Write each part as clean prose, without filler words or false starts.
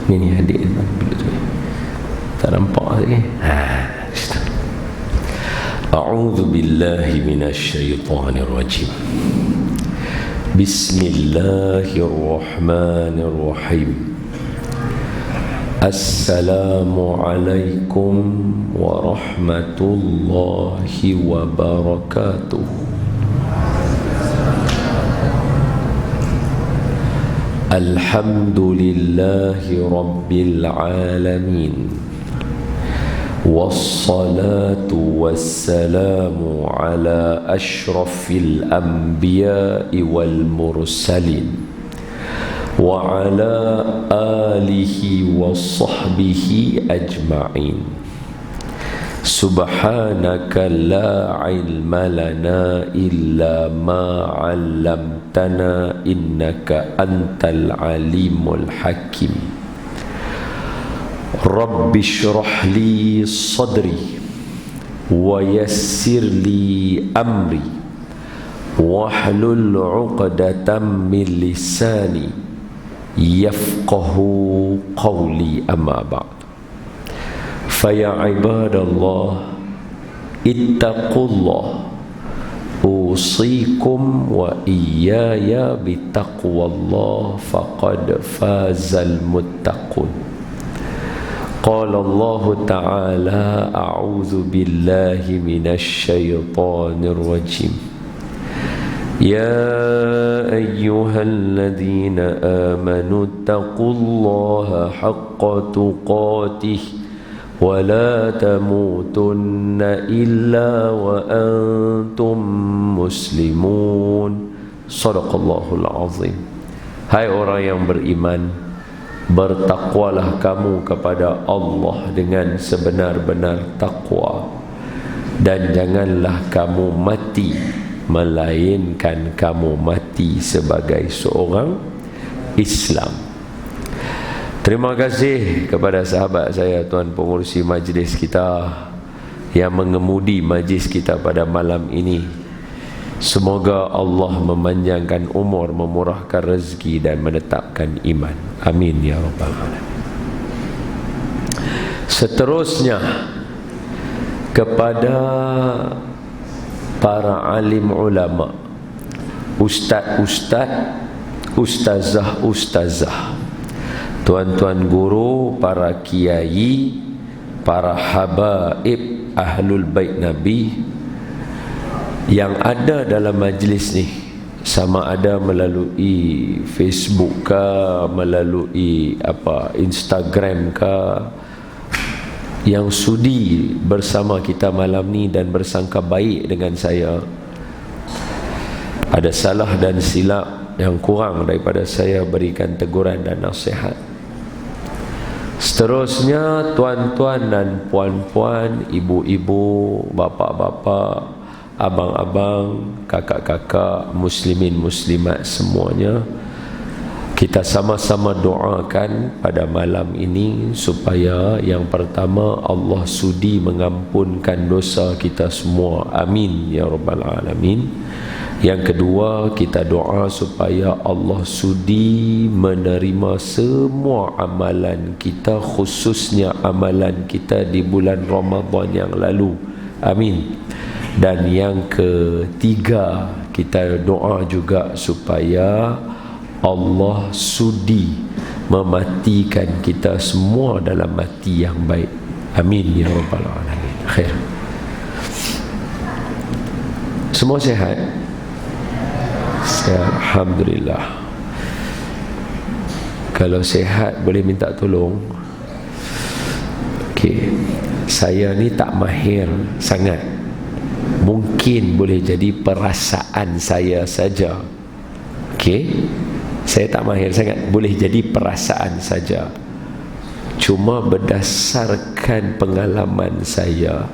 Ni adik tu. Tak nampak lagi. A'udzu billahi minasyaitonir rajim. Bismillahirrahmanirrahim. Assalamualaikum warahmatullahi wabarakatuh. Alhamdulillahi rabbil alamin. Wassalatu wassalamu ala ashrafil anbiya'i wal mursalin wa ala alihi wa sahbihi ajma'in. Subhanaka la ilma lana illa ma 'allamtana innaka antal alimul hakim. Rabbi shrah li sadri wa yassir li amri wahlul 'uqdatam min lisani yafqahu qawli, amma ba'd. Faya ibadallah ittaqullah usikum wa iyaya bitaqwallah faqad fazal muttaqun. Qala Allah ta'ala a'udzu billahi minasy syaithanir rajim. Ya ayyuhalladzina amanu taqullaha haqqa tuqatih wa la tamutunna illa wa antum muslimun. Shadaqallahul azim. Hai orang yang beriman, bertakwalah kamu kepada Allah dengan sebenar-benar takwa, dan janganlah kamu mati melainkan kamu mati sebagai seorang Islam. Terima kasih kepada sahabat saya, Tuan Pengurusi majlis kita yang mengemudi majlis kita pada malam ini. Semoga Allah memanjangkan umur, memurahkan rezeki dan menetapkan iman. Amin ya rabbal alamin. Seterusnya, kepada para alim ulama, ustaz-ustaz, ustazah-ustazah, tuan-tuan guru, para kiai, para habaib ahlul bait Nabi yang ada dalam majlis ni, sama ada melalui Facebook ke, melalui Instagram ke, yang sudi bersama kita malam ni dan bersangka baik dengan saya. Ada salah dan silap yang kurang daripada saya berikan teguran dan nasihat. Seterusnya, tuan-tuan dan puan-puan, ibu-ibu, bapa-bapa, abang-abang, kakak-kakak, muslimin muslimat semuanya, kita sama-sama doakan pada malam ini supaya yang pertama, Allah sudi mengampunkan dosa kita semua. Amin ya rabbal alamin. Yang kedua, kita doa supaya Allah sudi menerima semua amalan kita, khususnya amalan kita di bulan Ramadan yang lalu. Amin. Dan yang ketiga, kita doa juga supaya Allah sudi mematikan kita semua dalam mati yang baik. Amin ya rabbal alamin. Khair. Semua sihat? Alhamdulillah. Kalau sihat boleh minta tolong. Okey, saya ni tak mahir sangat. Mungkin boleh jadi perasaan saya saja. Okey, saya tak mahir sangat, boleh jadi perasaan saja. Cuma berdasarkan pengalaman saya,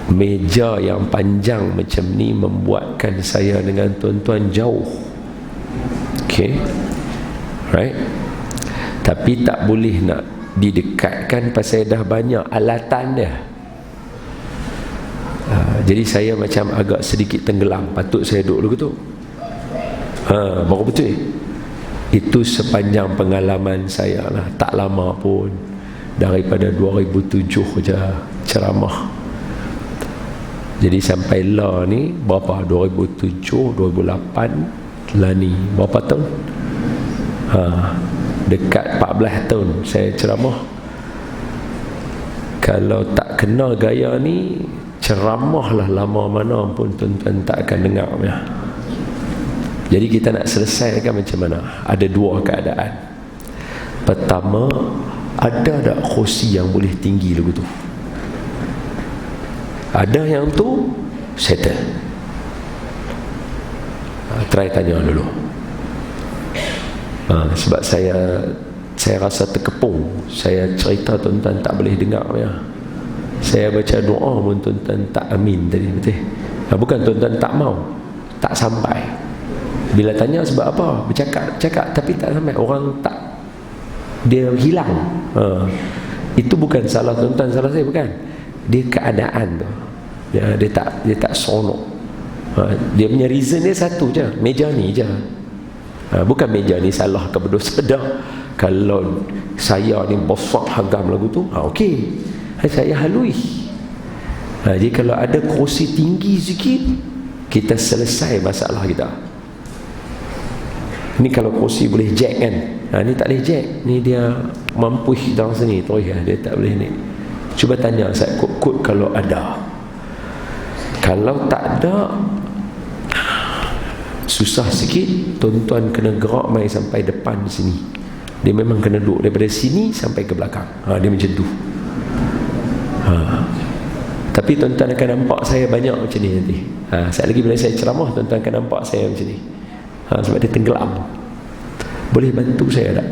meja yang panjang macam ni membuatkan saya dengan tuan-tuan jauh. Okay, right? Tapi tak boleh nak didekatkan pasal dah banyak alatan dia. Jadi saya macam agak sedikit tenggelam. Patut saya duduk dulu tu. Baru betul. Itu sepanjang pengalaman saya lah, tak lama pun, daripada 2007 je ceramah. Jadi sampai lah ni berapa, 2007 2008 lah ni berapa tahun, dekat 14 tahun saya ceramah. Kalau tak kenal gaya ni, ceramah lah lama mana pun tuan-tuan tak akan dengar ya. Jadi kita nak selesaikan macam mana? Ada dua keadaan. Pertama, ada tak kursi yang boleh tinggi lagu tu? Ada yang tu settle. Try tanya dulu. Sebab saya rasa terkepung. Saya cerita tuan-tuan tak boleh dengar ya. Saya baca doa pun tuan-tuan tak amin tadi, betul? Bukan tuan-tuan tak mau, tak sampai. Bila tanya sebab apa, bercakap tapi tak sampai. Orang tak, dia hilang. Itu bukan salah tuan-tuan, salah saya bukan. Dia keadaan tu. Dia tak seronok. Dia punya reason dia satu je, meja ni je. Bukan meja ni salah ke berdosa dah. Kalau saya ni besar hagam lagu tu, okey, saya halui. Jadi kalau ada kerusi tinggi sikit, kita selesai masalah kita. Ni kalau kerusi boleh jack kan, ni tak boleh jack, ni dia mampuih dalam sini terus dia tak boleh ni. Cuba tanya saya kod kalau ada. Kalau tak ada, susah sikit. Tuan-tuan kena gerak mai sampai depan sini. Dia memang kena duduk daripada sini sampai ke belakang. Dia macam tu. Tapi tuan-tuan akan nampak saya banyak macam ni nanti. Sekali lagi bila saya ceramah, tuan-tuan akan nampak saya macam ni. Sebab dia tenggelam. Boleh bantu saya tak?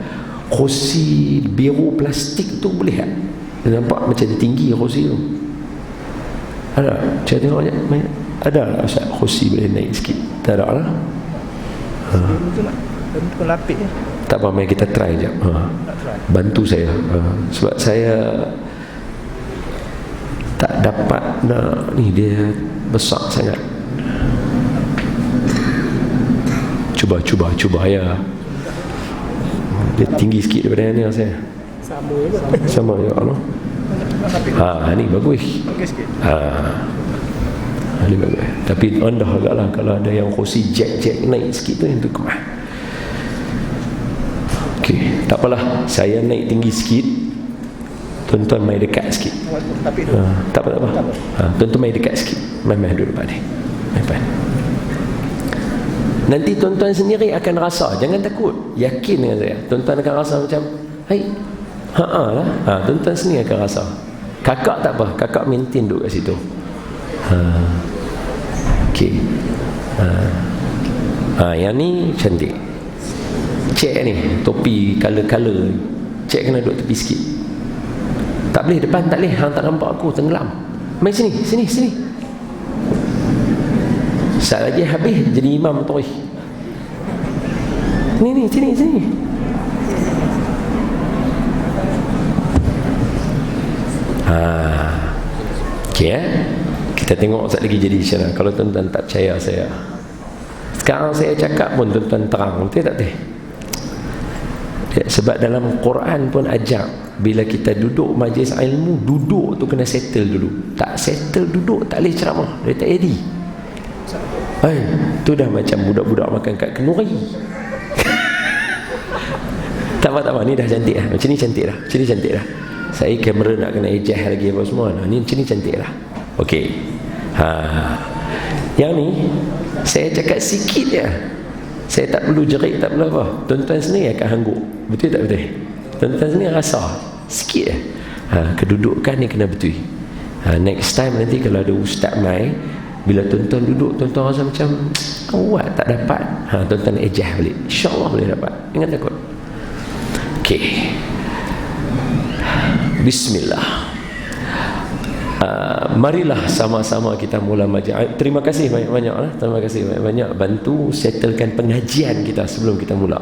Kursi biru plastik tu boleh tak? Dia nampak macam tinggi kursi tu. Ada? Saya tengok banyak. Ada tak kursi boleh naik sikit? Tak ada lah. Itu lapik je. Tak apa, mari kita try je. Bantu saya. Sebab saya tak dapat nak ni, dia besar sangat. Cuba ya. Dia tinggi sikit daripada ni saya. Sama juga Allah. Ni bagus. Okey sikit. Ni bagus. Tapi rendah agaklah kalau ada yang kursi jack naik sikit tu, yang tu kemah. Okey, tak apalah, saya naik tinggi sikit. Tuan-tuan mai dekat sikit. Tak apa. Tuan-tuan mai dekat sikit. Mai duduk depan ni. Mai. Nanti tuan-tuan sendiri akan rasa, jangan takut, yakin dengan saya. Tuan-tuan akan rasa macam, hai, lah. Tuan-tuan sendiri akan rasa. Kakak tak apa, kakak maintain duduk kat situ. Okey. Yang ni cantik. Cek ni, topi color-color. Cek kena duduk tepi sikit. Tak boleh depan, tak boleh. Hang tak nampak aku, tenggelam. Mai sini. Sekejap lagi habis jadi imam terus. Ni sini. Okey kita tengok sekejap lagi jadi macam mana. Kalau tuan-tuan tak percaya saya, sekarang saya cakap pun tuan-tuan terang, betul tak betul? Sebab dalam Quran pun ajak, bila kita duduk majlis ilmu, duduk tu kena settle dulu. Tak settle duduk, tak boleh ceramah. Dia tak jadi. Tu dah macam budak-budak makan kat kenduri. Tak apa, ni dah cantik lah. Macam ni cantik dah. Saya kamera nak kena adjust lagi apa semua. Ni macam ni cantik lah. Okey. Yang ni saya cakap sikit je. Saya tak perlu jerit, tak perlu apa. Tuan-tuan sendiri akan hangguk. Betul tak betul? Tuan-tuan sendiri rasa sikit je. Kedudukan ni kena betul. Next time nanti kalau ada ustaz mai, bila tuan-tuan duduk, tuan-tuan rasa macam awak tak dapat, tuan-tuan adjust balik. InsyaAllah boleh dapat. Jangan takut. Okey. Bismillah. Marilah sama-sama kita mula majlis. Terima kasih banyak-banyak lah. Terima kasih banyak-banyak bantu settlekan pengajian kita sebelum kita mula.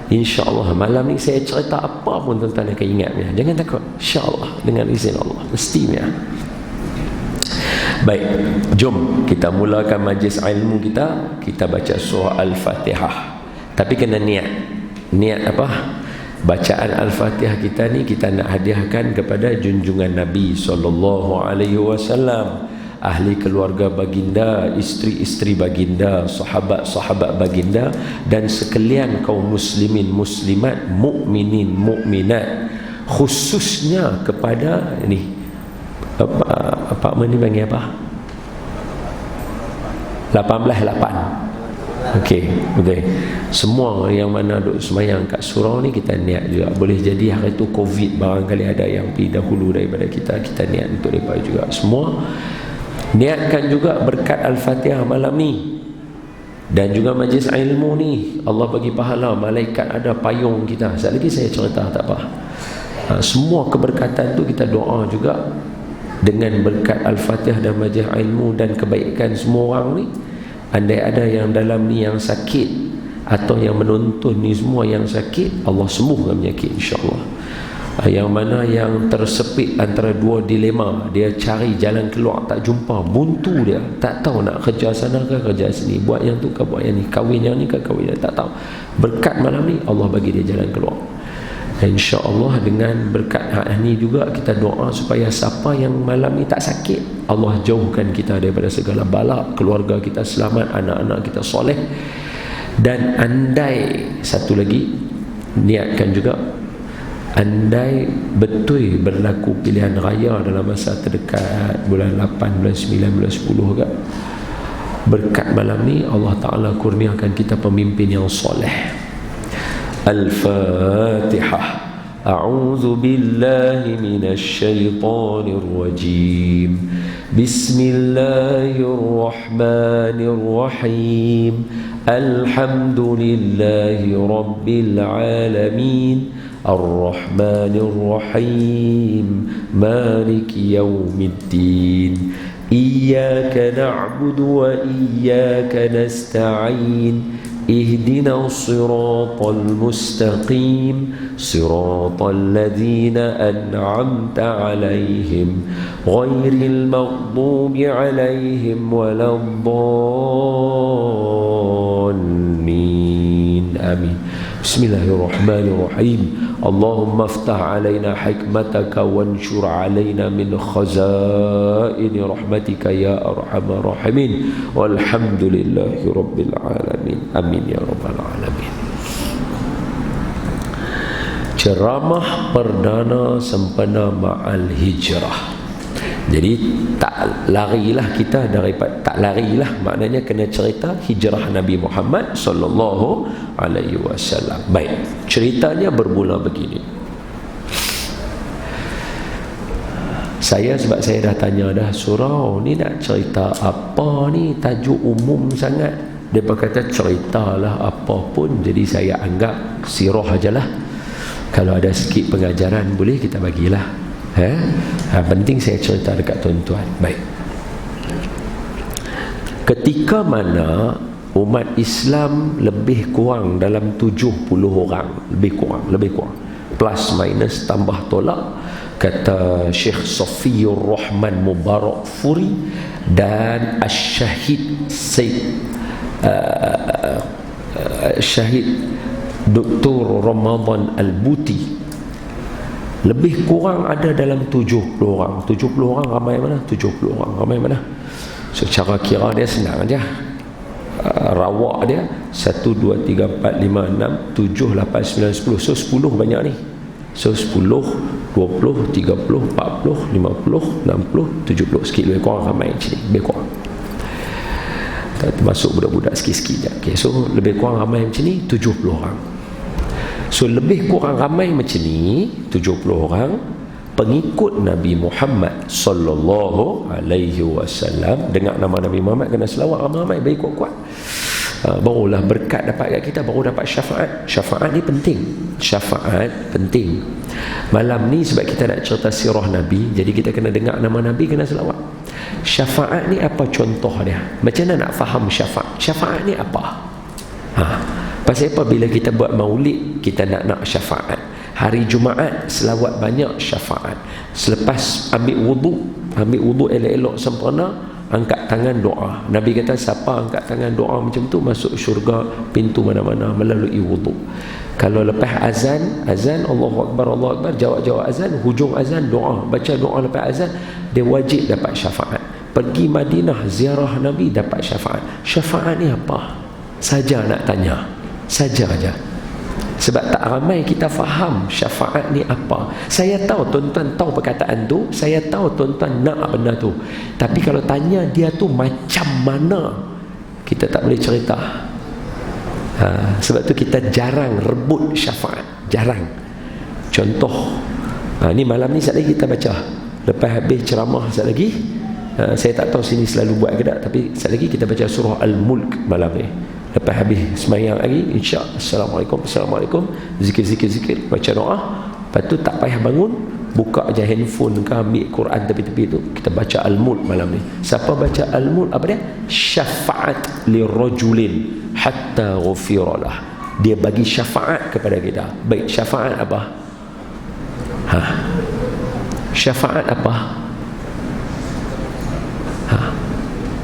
InsyaAllah malam ni saya cerita apa pun tuan-tuan akan ingat ya. Jangan takut. InsyaAllah dengan izin Allah. Mestinya. Baik, jom kita mulakan majlis ilmu kita. Kita baca surah Al-Fatihah. Tapi kena niat. niat apa? Bacaan Al-Fatihah kita ni kita nak hadiahkan kepada junjungan Nabi SAW, ahli keluarga baginda, isteri-isteri baginda, sahabat-sahabat baginda, dan sekalian kaum muslimin muslimat, mukminin mukminat, khususnya kepada ni apa ni panggil apa? 18/8. Okey, betul. Semua yang mana duk semayang kat surau ni kita niat juga. Boleh jadi hari tu Covid, barangkali ada yang pergi dahulu daripada kita, kita niat untuk mereka juga. Semua niatkan juga berkat Al-Fatihah malam ni, dan juga majlis ilmu ni. Allah bagi pahala, malaikat ada payung kita. Sekali lagi saya cerita, tak apa. Semua keberkatan tu kita doa juga dengan berkat Al-Fatihah dan majlis ilmu dan kebaikan semua orang ni. Andai ada yang dalam ni yang sakit, atau yang menonton ni semua yang sakit, Allah sembuhkan penyakit insya-Allah. Yang mana yang tersepit antara dua dilema, dia cari jalan keluar tak jumpa, buntu dia, tak tahu nak kerja sana ke kerja sini, buat yang tu ke buat yang ni, kahwin yang ni ke kahwin yang tak tahu. Berkat malam ni Allah bagi dia jalan keluar. InsyaAllah dengan berkat ni juga kita doa supaya siapa yang malam ni tak sakit, Allah jauhkan kita daripada segala bala, keluarga kita selamat, anak-anak kita soleh. Dan andai satu lagi, niatkan juga, andai betul berlaku pilihan raya dalam masa terdekat, bulan 8, bulan 9, bulan 10 ke, berkat malam ni Allah Ta'ala kurniakan kita pemimpin yang soleh. Al-Fatihah. A'udzu billahi minasy syaithanir rajim. Bismillahirrahmanirrahim. Alhamdulillahi rabbil alamin. Ar-Rahmanir Rahim. Maliki yaumiddin. Iyyaka na'budu wa iyyaka nasta'in. اهدنا الصراط المستقيم صراط الذين أنعمت عليهم غير المغضوب عليهم ولا الضالين آمين. بسم الله الرحمن الرحيم. اللهم افتح علينا حكمتك وانشر علينا من خزائن رحمتك يا أرحم الراحمين والحمد لله رب العالمين آمين يا رب العالمين. Ceramah perdana sempena ma'al hijrah. Jadi tak larilah kita daripada, tak larilah maknanya kena cerita hijrah Nabi Muhammad sallallahu alaihi wasallam. Baik, ceritanya bermula begini. Sebab saya dah tanya dah, surau ni nak cerita apa ni, tajuk umum sangat. Dia kata ceritalah apa pun, jadi saya anggap sirah ajalah. Kalau ada sikit pengajaran boleh kita bagilah. Penting saya cerita dekat tuan-tuan. Baik. Ketika mana umat Islam lebih kurang dalam 70 orang, lebih kurang plus minus tambah tolak, kata Syekh Safiyur Rahman Mubarak Furi dan Syahid Syahid Dr. Ramadan Al-Buti, lebih kurang ada dalam 70 orang. 70 orang ramai mana? 70 orang ramai mana? So cara kira dia senang aja. Rawak dia 1, 2, 3, 4, 5, 6, 7, 8, 9, 10. So 10 banyak ni. So 10, 20, 30, 40, 50, 60, 70. Sikit lebih kurang ramai macam ni. Lebih kurang. Termasuk budak-budak sikit-sikit je. Okay, so lebih kurang ramai macam ni 70 orang. So lebih kurang ramai macam ni 70 orang pengikut Nabi Muhammad sallallahu alaihi wasallam. Dengar nama Nabi Muhammad kena selawat ramai-ramai, baik kuat-kuat. Barulah berkat dapat kat kita, baru dapat syafaat. Syafaat ni penting. Syafaat penting. Malam ni sebab kita nak cerita sirah Nabi, jadi kita kena dengar nama Nabi, kena selawat. Syafaat ni apa contoh dia? Macam mana nak faham syafaat? Syafaat ni apa? Pasal apa bila kita buat maulid kita nak syafaat? Hari Jumaat selawat banyak, syafaat. Selepas ambil wudu elok-elok sempurna, angkat tangan doa. Nabi kata siapa angkat tangan doa macam tu masuk syurga pintu mana-mana melalui wuduk. Kalau lepas azan Allahu Akbar, jawab azan, hujung azan doa, baca doa lepas azan, dia wajib dapat syafaat. Pergi Madinah ziarah Nabi dapat syafaat. Syafaat ni apa? Saja nak tanya, saja aja. Sebab tak ramai kita faham syafaat ni apa. Saya tahu tuan-tuan tahu perkataan tu, saya tahu tuan-tuan nak benda tu, tapi kalau tanya dia tu macam mana, kita tak boleh cerita. Sebab tu kita jarang rebut syafaat, jarang. Contoh, ni malam ni sekali lagi kita baca, lepas habis ceramah sekali lagi, saya tak tahu sini selalu buat ke tak, tapi sekali lagi kita baca surah Al-Mulk malam ni. Lepas habis semayang lagi, insya' Assalamualaikum, zikir, baca doa. Lepas tu tak payah bangun, buka je handphone ke, ambil Quran tepi-tepi tu, kita baca Al-Mulk malam ni. Siapa baca Al-Mulk, apa dia? Syafaat lirajulin hatta ghufiralah. Dia bagi syafaat kepada kita. Baik, syafaat apa? Syafaat apa?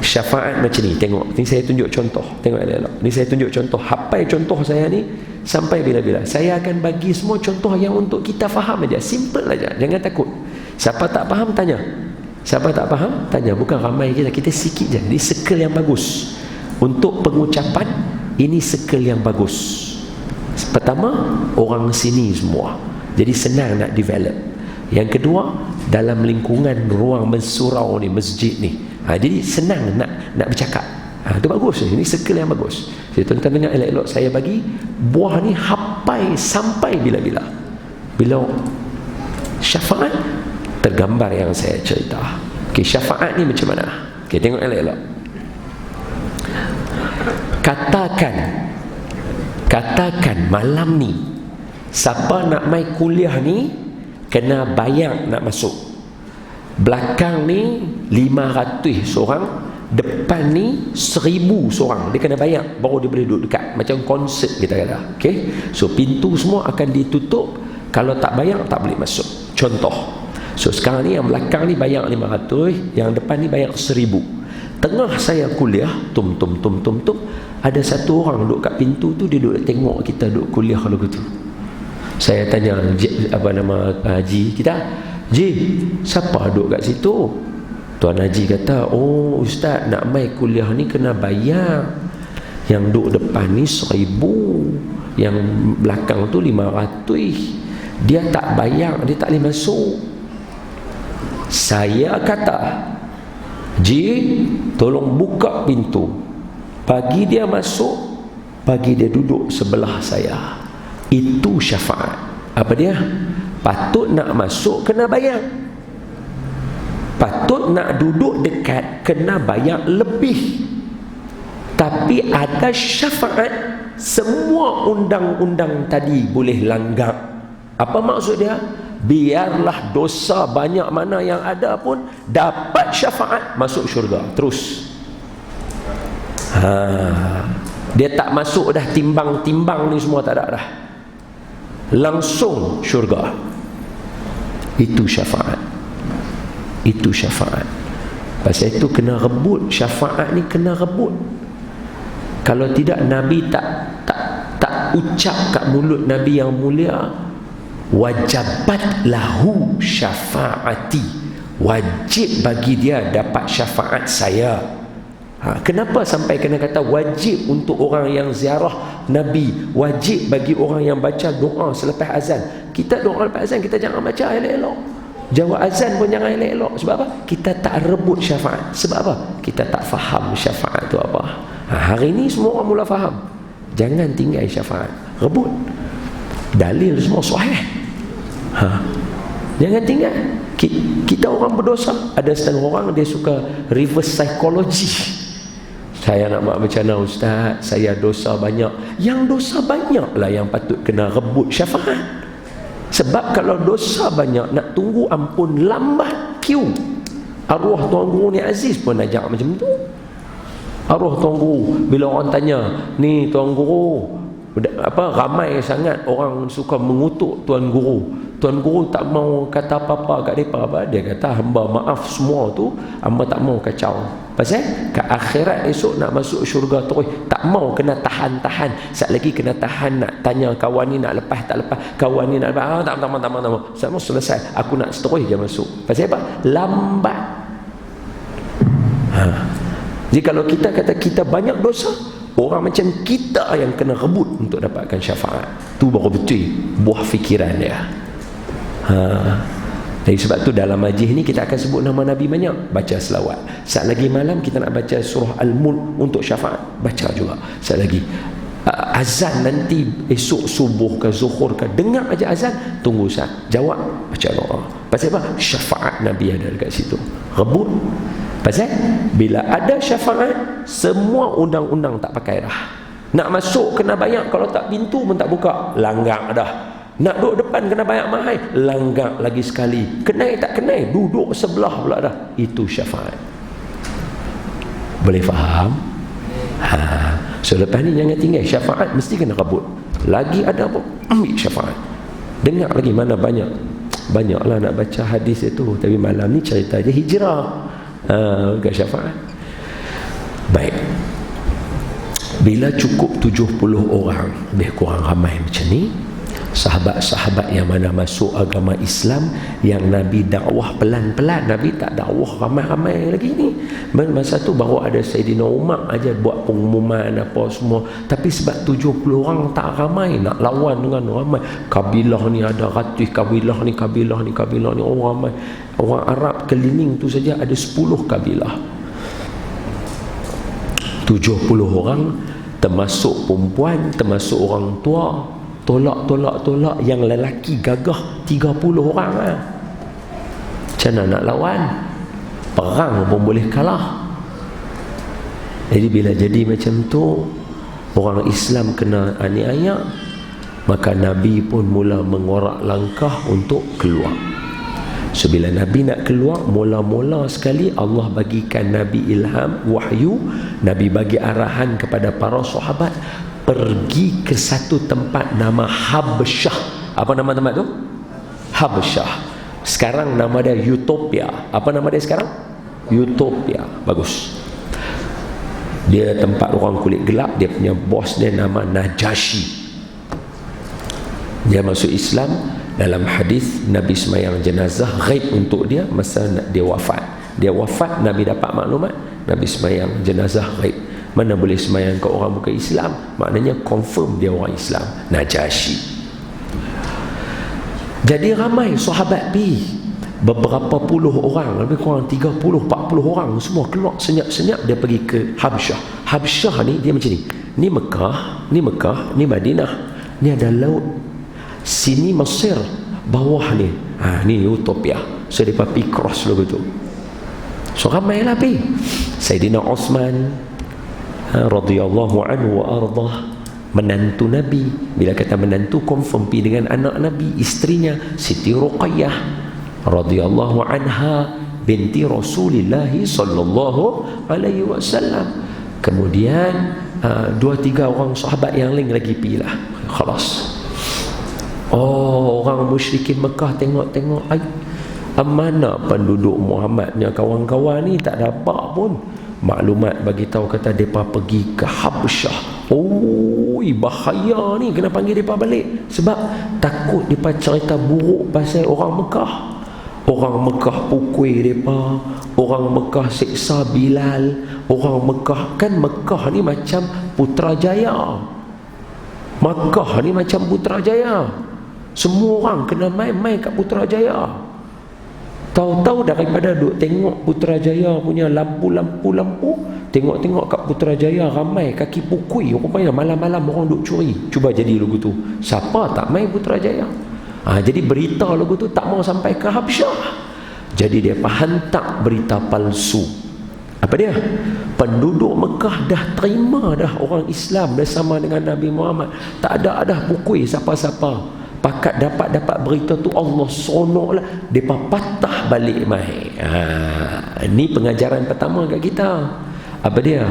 Syafaat macam ni, tengok ni saya tunjuk contoh, tengok elok-elok ni saya tunjuk contoh, hafal contoh saya ni sampai bila-bila. Saya akan bagi semua contoh yang untuk kita faham aja, simple aja, jangan takut. Siapa tak faham tanya, siapa tak faham tanya, bukan ramai kita sikit je. Ini circle yang bagus untuk pengucapan, ini circle yang bagus. Pertama, orang sini semua, jadi senang nak develop. Yang kedua, dalam lingkungan ruang surau ni, masjid ni, jadi senang nak bercakap. Itu bagus. Ini circle yang bagus. Jadi tuan-tuan dengar elok-elok, saya bagi buah ni hapai sampai bila-bila. Bila syafaat tergambar yang saya cerita. Okey, syafaat ni macam mana? Okey, tengok elok-elok. Katakan malam ni siapa nak mai kuliah ni kena bayar nak masuk. Belakang ni 500 seorang, depan ni 1000 seorang. Dia kena bayar baru dia boleh duduk dekat, macam konsert kita kata. Okay? So pintu semua akan ditutup. Kalau tak bayar tak boleh masuk. Contoh, so sekarang ni yang belakang ni bayar 500, yang depan ni bayar 1000. Tengah saya kuliah, tum, ada satu orang duduk kat pintu tu, dia duduk tengok kita duduk kuliah lagu tu. Saya tanya apa nama Haji kita, Ji, siapa duduk kat situ? Tuan Haji kata, oh ustaz, nak mai kuliah ni kena bayar. Yang duduk depan ni 1000, yang belakang tu 500. Dia tak bayar, dia tak boleh masuk. Saya kata, Ji, tolong buka pintu, bagi dia masuk, bagi dia duduk sebelah saya. Itu syafaat. Apa dia? Patut nak masuk kena bayar, patut nak duduk dekat kena bayar lebih. Tapi ada syafaat, semua undang-undang tadi boleh langgar. Apa maksud dia? Biarlah dosa banyak mana yang ada pun dapat syafaat, masuk syurga terus. Dia tak masuk dah, timbang-timbang ni semua tak ada dah, langsung syurga. Itu syafaat. Itu syafaat. Pasal itu kena rebut. Syafaat ni kena rebut. Kalau tidak, Nabi tak ucap kat mulut Nabi yang mulia, wajabat lahu syafaati, wajib bagi dia dapat syafaat saya. Kenapa sampai kena kata wajib untuk orang yang ziarah Nabi, wajib bagi orang yang baca doa selepas azan? Kita doa lepas azan, kita jangan baca elok-elok. Jawab azan pun jangan elok-elok. Sebab apa? Kita tak rebut syafaat. Sebab apa? Kita tak faham syafaat tu apa. Hari ni semua orang mula faham. Jangan tinggal syafaat, rebut. Dalil semua sahih. Jangan tinggal. Kita orang berdosa. Ada setengah orang dia suka reverse psychology. Saya nak buat macam mana ustaz? Saya dosa banyak. Yang dosa banyak lah yang patut kena rebut syafaat. Sebab kalau dosa banyak, nak tunggu ampun lambat queue. Arwah Tuan Guru ni Aziz pun ajak macam tu. Arwah Tuan Guru, bila orang tanya, ni Tuan Guru, Ramai sangat orang suka mengutuk tuan guru. Tuan guru tak mau kata apa-apa kat mereka. Dia kata, hamba maaf semua tu, hamba tak mau kacau. Pasal kat akhirat esok nak masuk syurga terus, tak mau kena tahan-tahan. Sat lagi kena tahan nak tanya kawan ni nak lepas tak lepas, kawan ni nak lepas, tak mau. Sama selesai, aku nak terus je masuk. Pasal apa? Lambat. Jadi kalau kita kata kita banyak dosa, orang macam kita yang kena rebut untuk dapatkan syafaat. Tu baru betul buah fikiran dia. Jadi sebab tu dalam majlis ni kita akan sebut nama Nabi banyak, baca selawat. Saat lagi malam kita nak baca surah Al-Mulk untuk syafaat, baca juga. Saat lagi azan nanti esok subuh ke zuhur ke, dengar aja azan, tunggu saat jawab, baca doa. Pasal apa? Syafaat Nabi ada dekat situ. Rebut. Pasal bila ada syafaat, semua undang-undang tak pakai dah. Nak masuk kena bayar, kalau tak pintu pun tak buka, langgar dah. Nak duduk depan kena bayar mahal, langgar lagi sekali. Kenai tak kenai, duduk sebelah pula dah. Itu syafaat. Boleh faham? So lepas ni jangan tinggal, syafaat mesti kena rebut. Lagi ada apa? Ambil syafaat. Dengar lagi mana banyaklah nak baca hadis itu. Tapi malam ni cerita je hijrah. Bukan syafaat. Baik, bila cukup 70 orang, lebih kurang ramai macam ni, sahabat-sahabat yang mana masuk agama Islam, yang Nabi dakwah pelan-pelan, Nabi tak dakwah ramai-ramai lagi ni. Masa tu baru ada Saidina Umar aja buat pengumuman apa semua. Tapi sebab 70 orang tak ramai, nak lawan dengan ramai kabilah ni, ada ratus kabilah ni, orang ramai. Orang Arab keliling tu saja ada 10 kabilah. 70 orang, termasuk perempuan, termasuk orang tua. Tolak, yang lelaki gagah 30 orang lah. Macam mana nak lawan? Perang pun boleh kalah. Jadi bila jadi macam tu, orang Islam kena aniaya, maka Nabi pun mula mengorak langkah untuk keluar. So bila Nabi nak keluar, mula-mula sekali Allah bagikan Nabi ilham, wahyu. Nabi bagi arahan kepada para sahabat, pergi ke satu tempat nama Habsyah. Apa nama tempat tu? Habsyah. Sekarang nama dia Utopia. Apa nama dia sekarang? Utopia. Bagus. Dia tempat orang kulit gelap. Dia punya bos dia nama Najashi. Dia masuk Islam. Dalam hadis Nabi semayang jenazah ghaib untuk dia masa dia wafat. Dia wafat, Nabi dapat maklumat, Nabi semayang jenazah ghaib. Mana boleh semayang ke orang bukan Islam? Maknanya confirm dia orang Islam. Najashi. Jadi ramai sahabat pergi, beberapa puluh orang, lebih kurang 30-40 orang, semua keluar senyap-senyap. Dia pergi ke Habsyah. Habsyah ni dia macam ni. Ni Mekah, ni Madinah. Ni ada laut. Sini Mesir, bawah ni ni Utopia. So dia pergi cross dulu begitu. So ramai lah pergi. Sayyidina Osman radhiyallahu anhu wa ardah, menantu Nabi. Bila kata menantu, confirm pergi dengan anak Nabi, isterinya Siti Ruqayyah radhiyallahu anha binti Rasulullah sallallahu alaihi wasallam. Kemudian 2-3 orang sahabat yang lain lagi pergi lah. Khalas. Orang musyrikin Mekah tengok-tengok, mana penduduk Muhammadnya kawan-kawan ni tak dapat pun maklumat bagi tahu, kata mereka pergi ke Habsyah. Bahaya ni, kena panggil mereka balik. Sebab takut mereka cerita buruk pasal orang Mekah. Orang Mekah pukul mereka, orang Mekah siksa Bilal, orang Mekah, kan Mekah ni macam Putrajaya. Mekah ni macam Putrajaya. Semua orang kena main-main kat Putrajaya. Tahu-tahu daripada duk tengok Putrajaya punya lampu, tengok-tengok kat Putrajaya ramai kaki pukui. Rupanya malam-malam orang duk curi. Cuba jadi lagu tu, siapa tak main Putrajaya? Jadi berita lagu tu tak mau sampai ke Habsyah. Jadi dia hantar berita palsu. Apa dia? Penduduk Mekah dah terima dah orang Islam bersama dengan Nabi Muhammad. Tak ada dah pukui siapa-siapa. Pakat dapat berita tu, Allah seronoklah, mereka patah balik mai. Ini pengajaran pertama kat kita. Apa dia?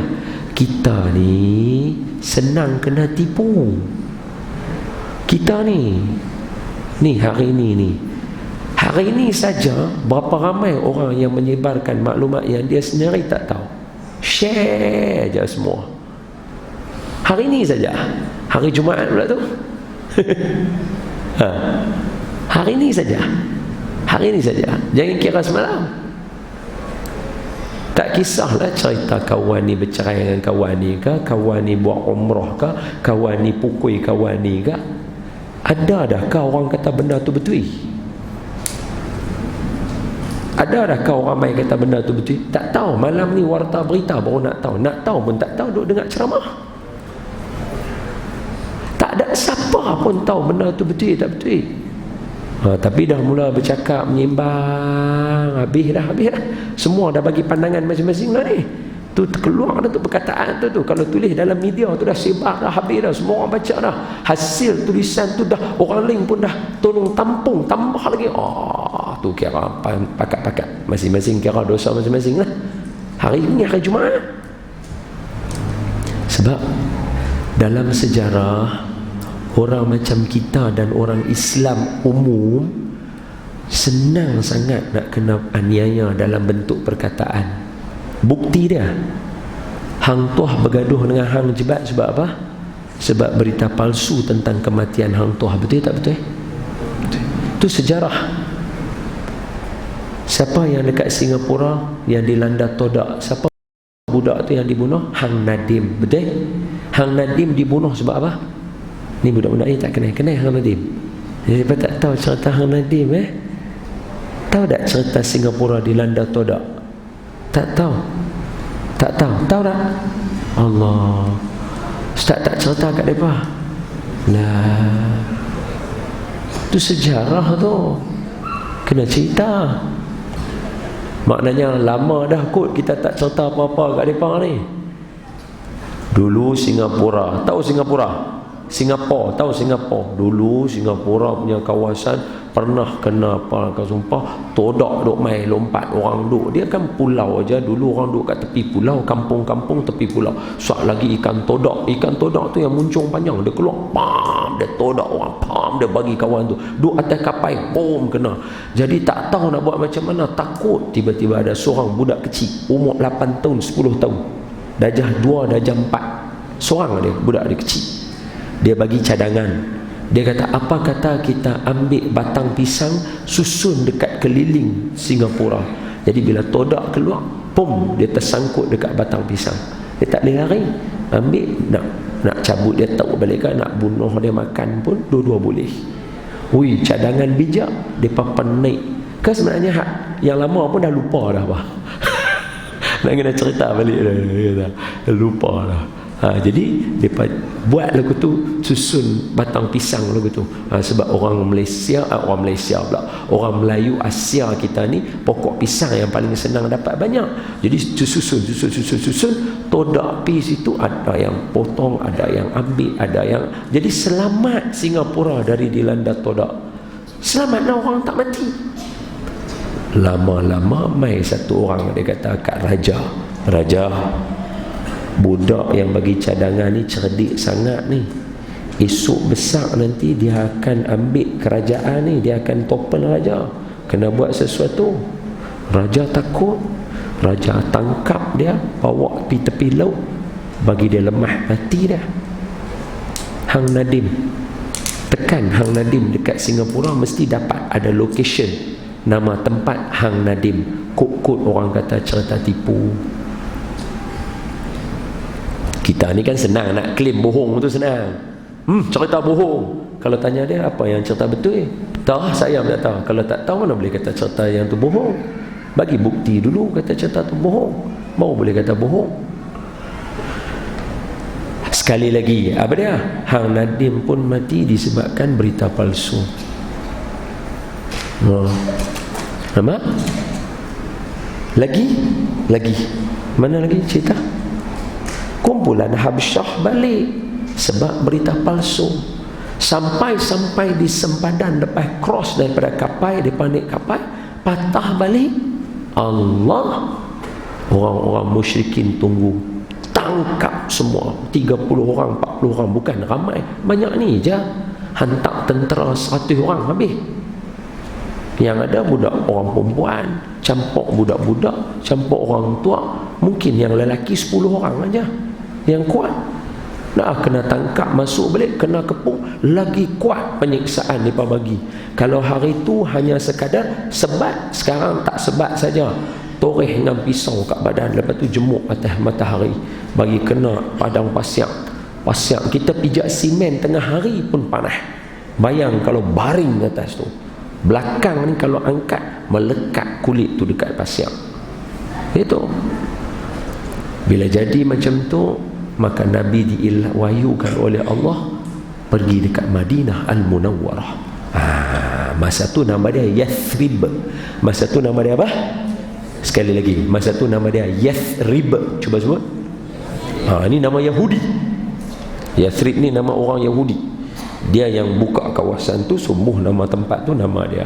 Kita ni senang kena tipu. Kita ni hari ini saja berapa ramai orang yang menyebarkan maklumat yang dia sendiri tak tahu. Share je semua. Hari ini saja, hari Jumaat pula tu. Hari ini saja. Jangan kira semalam. Tak kisahlah cerita kawan ni bercerai dengan kawan ni ke, kawan ni buat umrah ke, kawan ni pukul kawan ni ke. Ada adakah orang kata benda tu betul? Ada adakah orang main kata benda tu betul? Tak tahu. Malam ni warta berita baru nak tahu. Nak tahu pun tak tahu, duk dengar ceramah. Tak ada siapa pun tahu benda tu betul tak betul. Tapi dah mula bercakap, menyimbang, habis dah. Semua dah bagi pandangan masing-masing lah ni. Tu keluar dah tu perkataan tu. Kalau tulis dalam media tu dah sebar dah, habis dah. Semua orang baca dah. Hasil tulisan tu dah, orang lain pun dah tolong tampung, tambah lagi. Tu kira pakat-pakat. Masing-masing kira dosa masing-masing lah. Hari ini hari Jumaat. Sebab dalam sejarah, orang macam kita dan orang Islam umum senang sangat nak kena aniaya dalam bentuk perkataan. Bukti dia, hang tuah bergaduh dengan hang jebat sebab apa? Sebab berita palsu tentang kematian hang tuah. Betul tak betul? Itu sejarah. Siapa yang dekat Singapura yang dilanda todak? Siapa budak tu yang dibunuh? Hang Nadim. Betul? Hang Nadim dibunuh sebab apa? Ni budak-budak ni tak kenal Hang Nadim. Jadi tak tahu cerita Hang Nadim Tahu tak cerita Singapura dilanda todak? Tak tahu. Tahu tak? Allah, Ustaz tak cerita kat mereka. Lah, tu sejarah tu, kena cerita. Maknanya lama dah kot kita tak cerita apa-apa kat mereka ni. Dulu Singapura, tahu Singapura? Dulu Singapura punya kawasan pernah kena apa kau sumpah, todak duk main lompat orang duk. Dia kan pulau aja, dulu orang duk kat tepi pulau, kampung-kampung tepi pulau. Suat lagi ikan todak tu yang muncung panjang, dia keluar pam, dia todak orang, pam, dia bagi kawan tu duk atas kapal, boom, kena. Jadi tak tahu nak buat macam mana, takut. Tiba-tiba ada seorang budak kecil umur 8 tahun 10 tahun, darjah 2 darjah 4, seorang dia, budak dia kecil. Dia bagi cadangan. Dia kata, apa kata kita ambil batang pisang, susun dekat keliling Singapura. Jadi bila todak keluar, pum, dia tersangkut dekat batang pisang. Dia tak boleh lari. Ambil, nak cabut dia tahu balik kan, nak bunuh dia makan pun, dua-dua boleh. Cadangan bijak. Dia papan naik. Kan sebenarnya yang lama pun dah lupa dah. Nak kena cerita balik dah. Lupa dah. Jadi mereka buat lagu tu, susun batang pisang lagu tu. Sebab orang Melayu Asia kita ni, pokok pisang yang paling senang dapat banyak. Jadi susun, todak pis itu ada yang potong, ada yang ambil, ada yang. Jadi selamat Singapura dari dilanda todak. Selamatlah, orang tak mati. Lama-lama mai satu orang, dia kata kat Raja, budak yang bagi cadangan ni cerdik sangat ni. Esok besar nanti dia akan ambil kerajaan ni, dia akan topel raja. Kena buat sesuatu. Raja takut. Raja tangkap dia, bawa pergi tepi laut, bagi dia lemah mati dah. Hang Nadim, tekan Hang Nadim dekat Singapura, mesti dapat ada location, nama tempat Hang Nadim. Kod-kod orang kata cerita tipu. Kita ni kan senang nak claim bohong tu, senang. Cerita bohong. Kalau tanya dia, apa yang cerita betul? Tahu, saya tak tahu. Kalau tak tahu, mana boleh kata cerita yang tu bohong? Bagi bukti dulu kata cerita tu bohong, baru boleh kata bohong. Sekali lagi, apa dia? Hang Nadim pun mati disebabkan berita palsu. Nampak? Lagi? Mana lagi cerita? Kumpulan Habsyah balik sebab berita palsu. Sampai di sempadan, lepas cross daripada kapal, depan naik kapal, patah balik. Allah, orang-orang musyrikin tunggu, tangkap semua 30 orang, 40 orang, bukan ramai, banyak ni je. hantar tentera 100 orang habis. Yang ada budak orang perempuan, campur budak-budak, campur orang tua. Mungkin yang lelaki 10 orang aja yang kuat. Dah kena tangkap, masuk balik, kena kepung, lagi kuat penyiksaan mereka bagi. Kalau hari tu hanya sekadar sebat, sekarang tak sebat saja, toreh dengan pisau kat badan, lepas tu jemuk atas matahari, bagi kena padang pasir. Pasir kita pijak simen tengah hari pun panas. Bayang kalau baring atas tu, belakang ni kalau angkat, melekat kulit tu dekat pasir. Itu bila jadi macam tu, maka Nabi diwahyukan oleh Allah pergi dekat Madinah Al-Munawwarah. Masa tu nama dia Yathrib. Masa tu nama dia apa? Sekali lagi, masa tu nama dia Yathrib. Cuba sebut. Ini nama Yahudi. Yathrib ni nama orang Yahudi. Dia yang buka kawasan tu, sumbuh nama tempat tu, nama dia.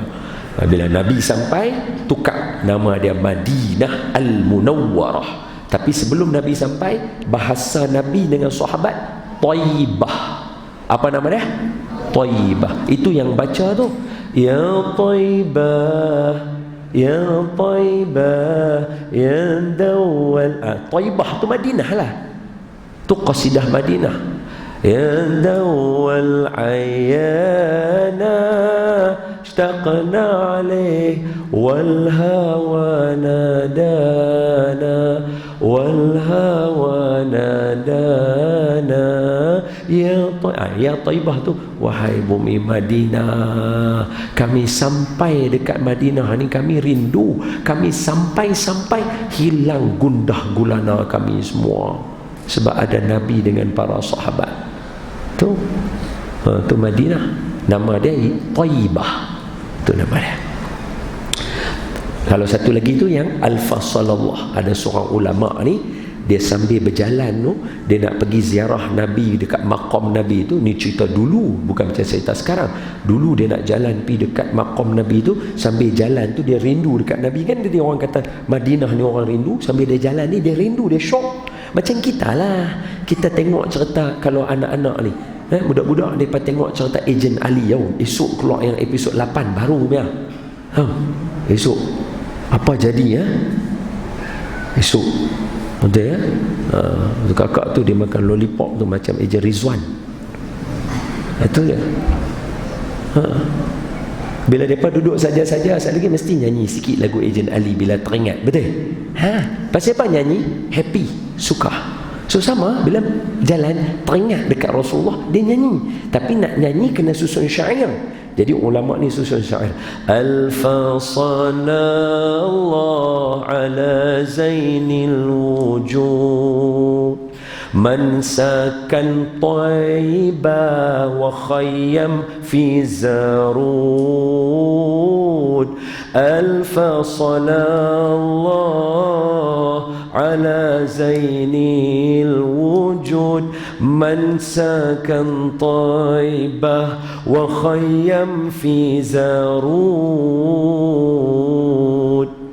Bila Nabi sampai, tukar nama dia Madinah Al-Munawwarah. Tapi sebelum Nabi sampai, bahasa Nabi dengan sahabat Taibah. Apa nama dia? Taibah. Itu yang baca tu, ya Taibah, ya Taibah, ya Dawal. Taibah tu Madinah lah. Tu qasidah Madinah. Ya Dawal Ayyana اشتقنا عليه والهوى نادانا والهوى نادانا ya Taibah tu, wahai bumi Madinah, kami sampai dekat Madinah ni, kami rindu, kami sampai hilang gundah gulana kami semua, sebab ada Nabi dengan para sahabat tu. Tu Madinah, nama dia Taibah. Itu nama dia. Kalau satu lagi tu yang Al-Fasalallah. Ada seorang ulama ni, dia sambil berjalan tu, dia nak pergi ziarah Nabi dekat maqam Nabi tu. Ni cerita dulu, bukan macam cerita sekarang. Dulu dia nak jalan pergi dekat maqam Nabi tu, sambil jalan tu dia rindu dekat Nabi. Kan dia orang kata Madinah ni orang rindu. Sambil dia jalan ni dia rindu, dia syok. Macam kita lah, kita tengok cerita kalau anak-anak ni, budak-budak mereka tengok cerita Ejen Ali tau. Esok keluar yang episod 8 baru dia. Esok apa jadi ya? Esok betul ya? Kakak tu dia makan lollipop tu macam Ejen Rizwan. Itu ya. Bila mereka duduk saja-saja, sekali lagi mesti nyanyi sikit lagu Ejen Ali bila teringat. Betul? Pasal apa nyanyi? Happy, suka. So sama, bila jalan teringat dekat Rasulullah, dia nyanyi. Tapi nak nyanyi kena susun syair. Jadi ulama ni susun syair. Al-fasana Allah ala zainil wujud, man sakan taiba wa khayyam fi zarud. Al-fasana Allah على زين الوجود من سكن طيبة وخيم في زارود.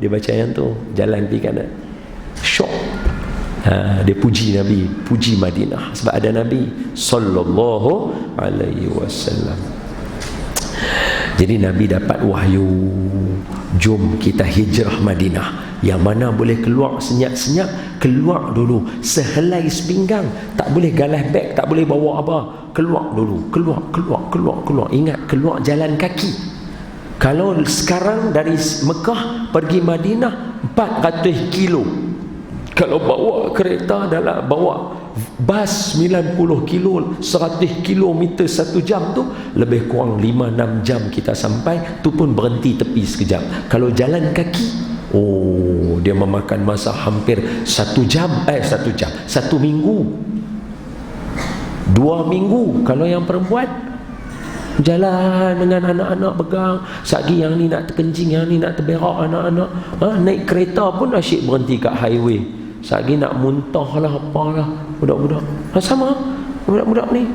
Dia baca yang tu, jalan pergi kanan, syok. Dia puji Nabi, puji Madinah, sebab ada Nabi sallallahu alaihi wasallam. Jadi Nabi dapat wahyu, jom kita hijrah Madinah. Yang mana boleh keluar senyap-senyap, keluar dulu. Sehelai sepinggang, tak boleh galah beg, tak boleh bawa apa. Keluar dulu, keluar. Ingat, keluar jalan kaki. Kalau sekarang dari Mekah pergi Madinah 400 kilo. Kalau bawa kereta dalam, bawa bas 90 kilo, 100 kilometer 1 jam tu, lebih kurang 5-6 jam kita sampai. Tu pun berhenti tepi sekejap. Kalau jalan kaki, dia memakan masa hampir 1 jam, 1 minggu, 2 minggu. Kalau yang perempuan jalan dengan anak-anak pegang, sagi yang ni nak terkencing, yang ni nak terberak anak-anak. Naik kereta pun asyik berhenti kat highway, sagi nak muntah lah apalah budak-budak. Sama budak-budak ni,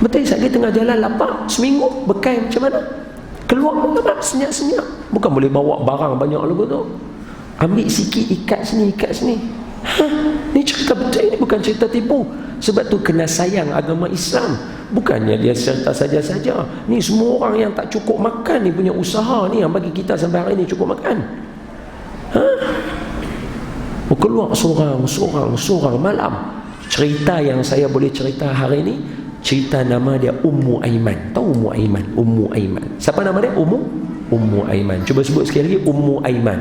betul, sagi tengah jalan lapar, seminggu bekai macam mana? Keluar senyap-senyap. Bukan boleh bawa barang banyak lagu tu. Ambil sikit, ikat sini. Ni cerita betul, ini bukan cerita tipu. Sebab tu kena sayang agama Islam. Bukannya dia serta saja-saja. Ni semua orang yang tak cukup makan ni punya usaha ni yang bagi kita sampai hari ni cukup makan. Keluar seorang malam. Cerita yang saya boleh cerita hari ni, cerita nama dia Ummu Aiman. Tahu Ummu Aiman? Ummu Aiman. Siapa nama dia? Ummu Aiman. Cuba sebut sekali lagi. Ummu Aiman.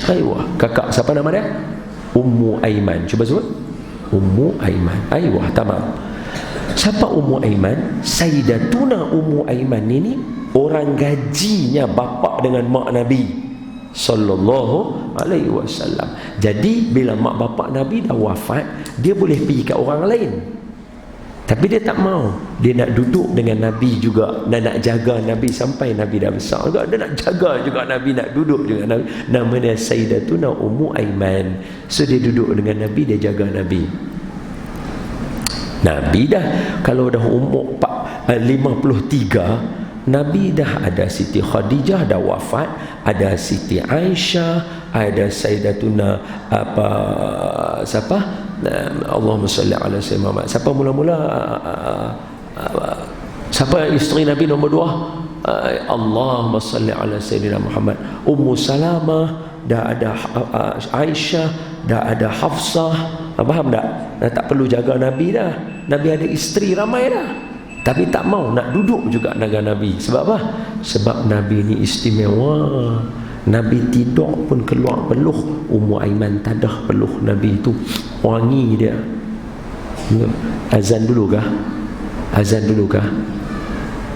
Aywa. Kakak siapa nama dia? Ummu Aiman. Cuba sebut. Ummu Aiman. Aywa, tamam. Siapa Ummu Aiman? Sayyidatuna Ummu Aiman ini orang gajinya bapa dengan mak Nabi sallallahu alaihi wasallam. Jadi bila mak bapa Nabi dah wafat, dia boleh pergi ke orang lain. Tapi dia tak mau. Dia nak duduk dengan Nabi juga, dan nak jaga Nabi sampai Nabi dah besar juga. Dia nak jaga juga Nabi, nak duduk juga Nabi. Nama dia Sayyidatuna Ummu Aiman. So dia duduk dengan Nabi, dia jaga Nabi. Nabi dah, kalau dah umur 53, Nabi dah ada Siti Khadijah dah wafat, ada Siti Aisyah, ada Sayyidatuna siapa? Allahumma salli ala sayyidina Muhammad. Siapa mula-mula siapa isteri Nabi nombor 2? Allahumma salli ala sayyidina Muhammad. Ummu Salamah, dah ada Aisyah, dah ada Hafsah. Faham tak? Dah tak perlu jaga Nabi dah. Nabi ada isteri ramai dah. Tapi tak mau nak duduk juga dengan Nabi. Sebab apa? Sebab Nabi ni istimewa. Nabi tidur pun keluar peluh. Ummu Aiman tadah peluh Nabi tu. Wangi dia. Azan dulu kah? Azan dulu kah?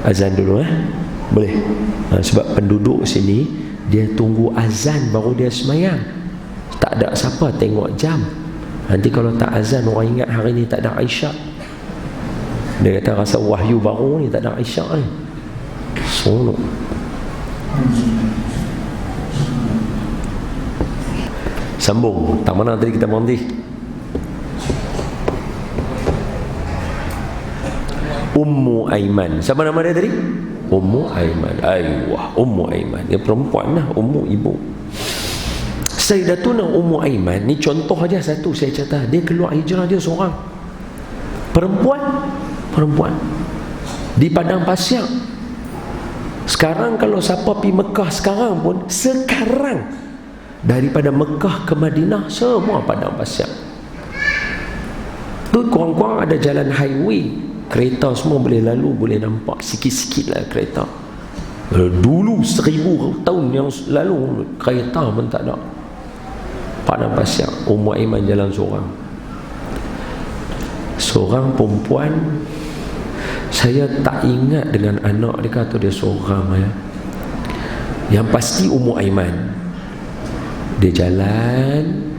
Azan dulu Boleh. Sebab penduduk sini dia tunggu azan baru dia semayang. Tak ada siapa tengok jam. Nanti kalau tak azan, orang ingat hari ni tak ada Aisyah. Dia kata rasa wahyu baru ni tak ada Aisyah ni. Sonok. Sambung. Tak mana tadi kita berhenti? Ummu Aiman. Siapa nama dia tadi? Ummu Aiman. Aywa, Ummu Aiman. Dia perempuan lah, ummu, ibu. Sayyidatuna Ummu Aiman ni contoh aja satu saya cerita. Dia keluar hijrah, dia seorang perempuan di padang pasir. Sekarang kalau siapa pergi Mekah sekarang pun, sekarang daripada Mekah ke Madinah semua padang pasir. Tu kurang-kurang ada jalan highway, kereta semua boleh lalu, boleh nampak sikit-sikit lah kereta. Dulu 1000 tahun yang lalu kereta pun tak ada. Padang pasir. Ummu Aiman jalan seorang perempuan. Saya tak ingat dengan anak dia kata dia seorang Yang pasti Ummu Aiman. Dia jalan.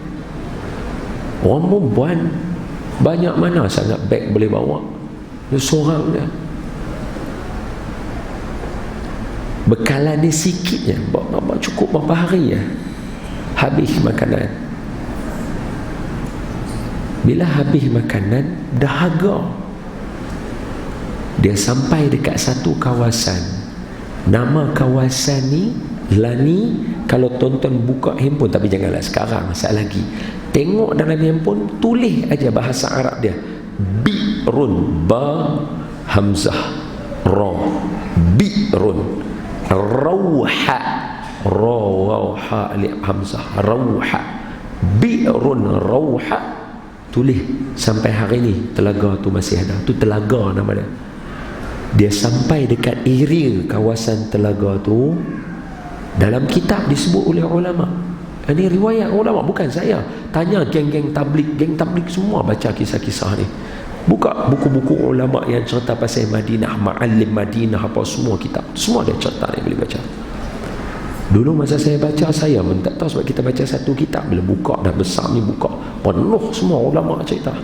Orang perempuan banyak mana sangat beg boleh bawa. Dia seorang dia. Bekalan dia sikit je. Cukup berapa hari habis makanan. Bila habis makanan, dahaga. Dia sampai dekat satu kawasan. Nama kawasan ni Lani. Kalau tonton buka handphone, tapi janganlah sekarang, sekejap lagi tengok dalam handphone, tulis aja bahasa Arab dia. Bi'run, ba hamzah ra, bi'run, rawha, rawha alif hamzah, rawha, bi'run rawha. Tulis sampai hari ni telaga tu masih ada. Tu telaga nama dia. Dia sampai dekat area kawasan telaga tu. Dalam kitab disebut oleh ulama. Ini riwayat ulama, bukan saya. Tanya geng-geng tabligh semua baca kisah-kisah ni. Buka buku-buku ulama yang cerita pasal Madinah, Ma'alim Madinah, apa semua kitab. Semua dia cerita ni, boleh baca. Dulu masa saya baca, saya pun tak tahu, sebab kita baca satu kitab, bila buka dah besar ni, buka penuh semua ulama cerita.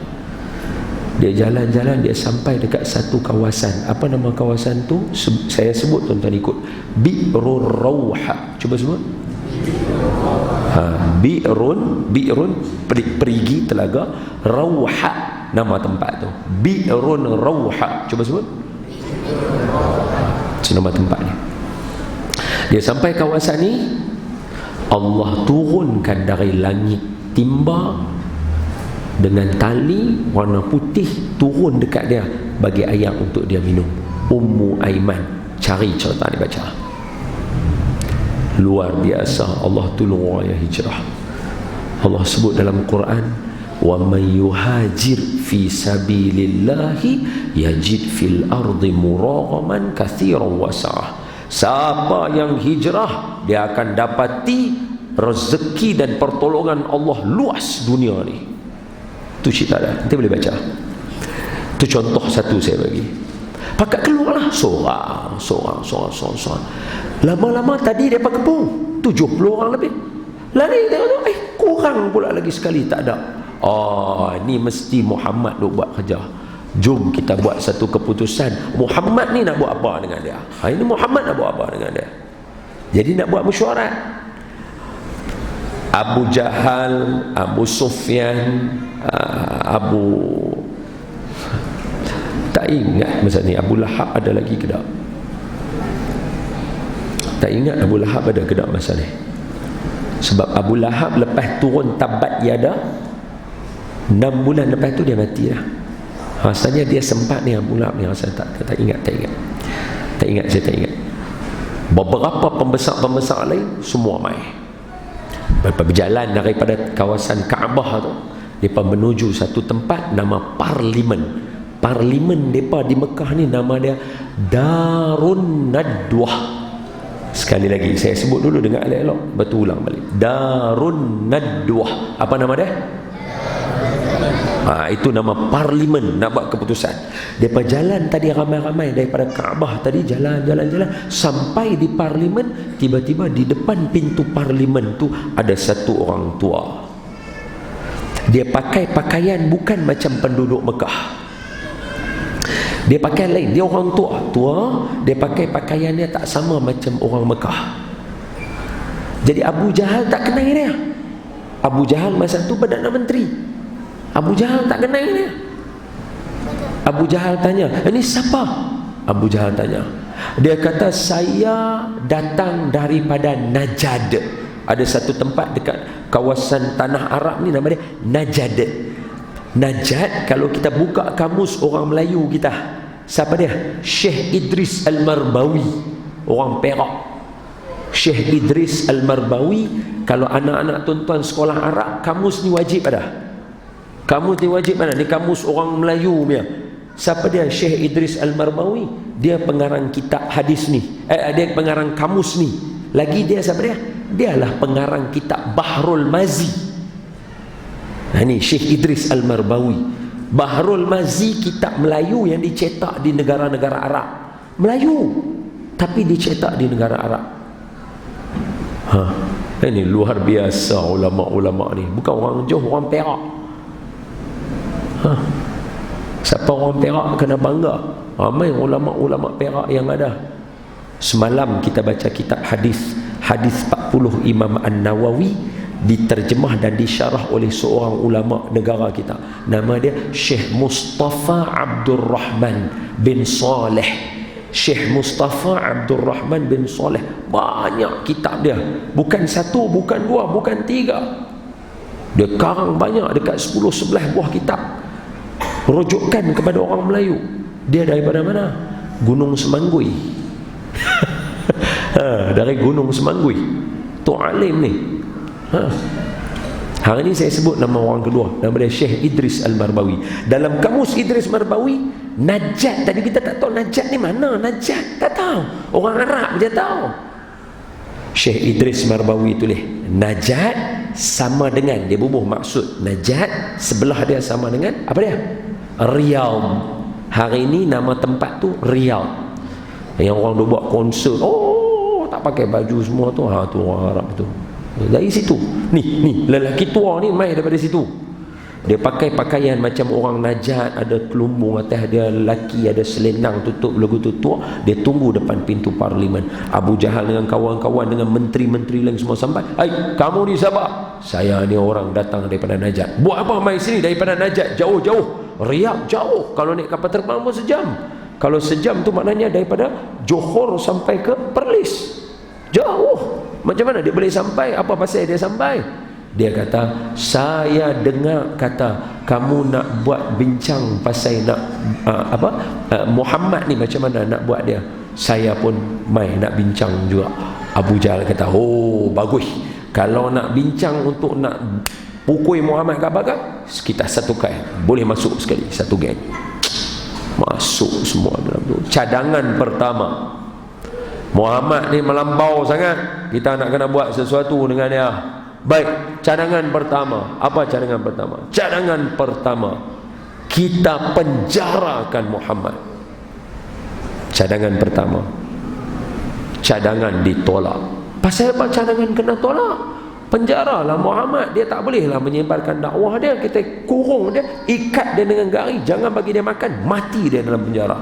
Dia jalan-jalan, dia sampai dekat satu kawasan. Apa nama kawasan tu? Saya sebut, tuan-tuan ikut. Bi'run Rawha. Cuba sebut. Bi'run perigi telaga, Rawha nama tempat tu. Bi'run Rawha. Cuba sebut. Itu nama tempat ni. Dia sampai kawasan ni, Allah turunkan dari langit timba dengan tali warna putih turun dekat dia bagi air untuk dia minum. Ummu Aiman. Cari cerita ni, baca. Luar biasa. Allah tolong orang yang hijrah. Allah sebut dalam Quran, wa man yuhajir fi sabilillahi yajid fil ardi muraghaman katsiran wasa'ah. Siapa yang hijrah, dia akan dapati rezeki dan pertolongan Allah luas dunia ni. Tu cerita dah. Nanti boleh baca. Tu contoh satu saya bagi. Pakat keluarlah seorang. Lama-lama tadi dia pakai kepung 70 orang lebih. Lari tengok, kurang pula lagi sekali, tak ada. Ni mesti Muhammad nak buat kerja. Jom kita buat satu keputusan. Muhammad ni nak buat apa dengan dia? Ini Muhammad nak buat apa dengan dia? Jadi nak buat mesyuarat. Abu Jahal, Abu Sufyan, tak ingat masa ni Abu Lahab ada lagi ke tak? Tak ingat Abu Lahab ada ke tak masa ni? Sebab Abu Lahab lepas turun tabat yada 6 bulan lepas tu dia mati lah. Rasanya dia sempat ni Abu Lahab ni, rasa tak ingat. Saya tak ingat. Beberapa pembesar lain semua mai. Berjalan daripada kawasan Kaabah tu, mereka menuju satu tempat nama Parlimen. Parlimen mereka di Mekah ni nama dia Darun Nadwah. Sekali lagi saya sebut dulu dengan elok-elok, berulang balik. Darun Nadwah. Apa nama dia? Itu nama Parlimen, nak buat keputusan. Mereka jalan tadi ramai-ramai daripada Kaabah tadi, jalan sampai di Parlimen. Tiba-tiba di depan pintu Parlimen tu ada satu orang tua. Dia pakai pakaian bukan macam penduduk Mekah. Dia pakai lain. Dia orang tua, dia pakai pakaian dia tak sama macam orang Mekah. Jadi Abu Jahal tak kenal dia. Abu Jahal masa tu Perdana Menteri. Abu Jahal tak kenal dia. Abu Jahal tanya, ini siapa? Abu Jahal tanya. Dia kata, saya datang daripada Najd. Ada satu tempat dekat kawasan tanah Arab ni nama dia Najd. Najd, kalau kita buka kamus orang Melayu kita, siapa dia? Syekh Idris Al-Marbawi, orang Perak. Syekh Idris Al-Marbawi. Kalau anak-anak tuan-tuan sekolah Arab, kamus ni wajib ada. Kamus ni wajib ada. Ni kamus orang Melayu punya. Siapa dia? Syekh Idris Al-Marbawi. Dia pengarang kitab hadis ni. Dia pengarang kamus ni. Lagi dia siapa dia? Dialah pengarang kitab Bahrul Mazi. Ni Syekh Idris Al-Marbawi. Bahrul Mazi kitab Melayu yang dicetak di negara-negara Arab. Melayu tapi dicetak di negara Arab. Ini luar biasa ulama-ulama ni. Bukan orang Johor, orang Perak. Siapa orang Perak kena bangga. Ramai ulama-ulama Perak yang ada. Semalam kita baca kitab hadis 40 Imam An-Nawawi, diterjemah dan disyarah oleh seorang ulama negara kita. Nama dia Syekh Mustafa Abdul Rahman bin Saleh. Syekh Mustafa Abdul Rahman bin Saleh. Banyak kitab dia. Bukan satu, bukan dua, bukan tiga. Dia karang banyak, dekat 10-11 buah kitab. Rujukan kepada orang Melayu. Dia daripada mana? Gunung Semanggui. Dari Gunung Semanggui. Tu alim ni. Hari ni saya sebut nama orang kedua. Nama dia Syekh Idris Al-Marbawi. Dalam kamus Idris Marbawi, Najd, tadi kita tak tahu Najd ni mana. Najd tak tahu. Orang Arab je tahu. Syekh Idris Marbawi tulis Najd sama dengan, dia bubuh maksud Najd sebelah dia sama dengan apa dia? Riyadh. Hari ni nama tempat tu Riyadh. Yang orang dia buat konsert, tak pakai baju semua tu, tu orang Arab tu. Dari situ. Ni lelaki tua ni mai daripada situ. Dia pakai pakaian macam orang Najd, ada kelumbung atas dia, lelaki ada selendang tutup lagu tutup. Dia tunggu depan pintu Parlimen. Abu Jahal dengan kawan-kawan, dengan menteri-menteri lain semua sampai. Kamu ni siapa? Saya ni orang datang daripada Najd. Buat apa mai sini daripada Najd? Jauh-jauh. Riyadh jauh. Kalau naik kapal terbang pun sejam. Kalau sejam tu maknanya daripada Johor sampai ke Perlis. Jauh. Macam mana dia boleh sampai? Apa pasal dia sampai? Dia kata, saya dengar kata kamu nak buat bincang pasal nak Muhammad ni macam mana nak buat dia. Saya pun mai nak bincang juga. Abu Jahal kata, oh bagus, kalau nak bincang untuk nak pukul Muhammad kat bakar, kita satukan, boleh masuk sekali satu geng. Masuk semua dalam tu. Cadangan pertama, Muhammad ni melambau sangat, kita nak kena buat sesuatu dengan dia. Baik, cadangan pertama. Apa cadangan pertama? Cadangan pertama, kita penjarakan Muhammad. Cadangan pertama. Cadangan ditolak. Pasal apa cadangan kena tolak? Penjaralah Muhammad, dia tak bolehlah menyebarkan dakwah dia. Kita kurung dia, ikat dia dengan garis, jangan bagi dia makan, mati dia dalam penjara.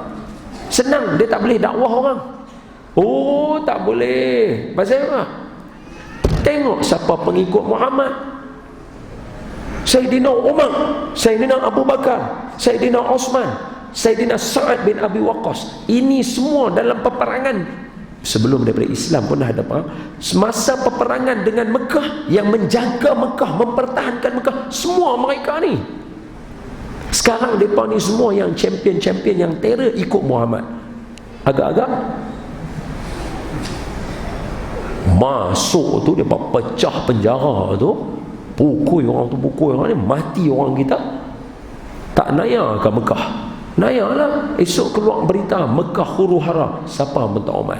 Senang, dia tak boleh dakwah orang. Oh, tak boleh. Pasal apa? Tengok siapa pengikut Muhammad. Sayyidina Umar, Sayyidina Abu Bakar, Sayyidina Osman, Sayyidina Sa'ad bin Abi Waqqas. Ini semua dalam peperangan sebelum daripada Islam pun dah ada perang. Semasa peperangan dengan Mekah, yang menjaga Mekah, mempertahankan Mekah, semua mereka ni. Sekarang mereka ni semua yang champion-champion yang terror ikut Muhammad. Agak-agak masuk tu, dia pecah penjara tu, pukul orang tu, pukul orang ni, mati orang kita. Tak naya ke Mekah? Naya lah. Esok keluar berita Mekah huru hara, siapa minta omai?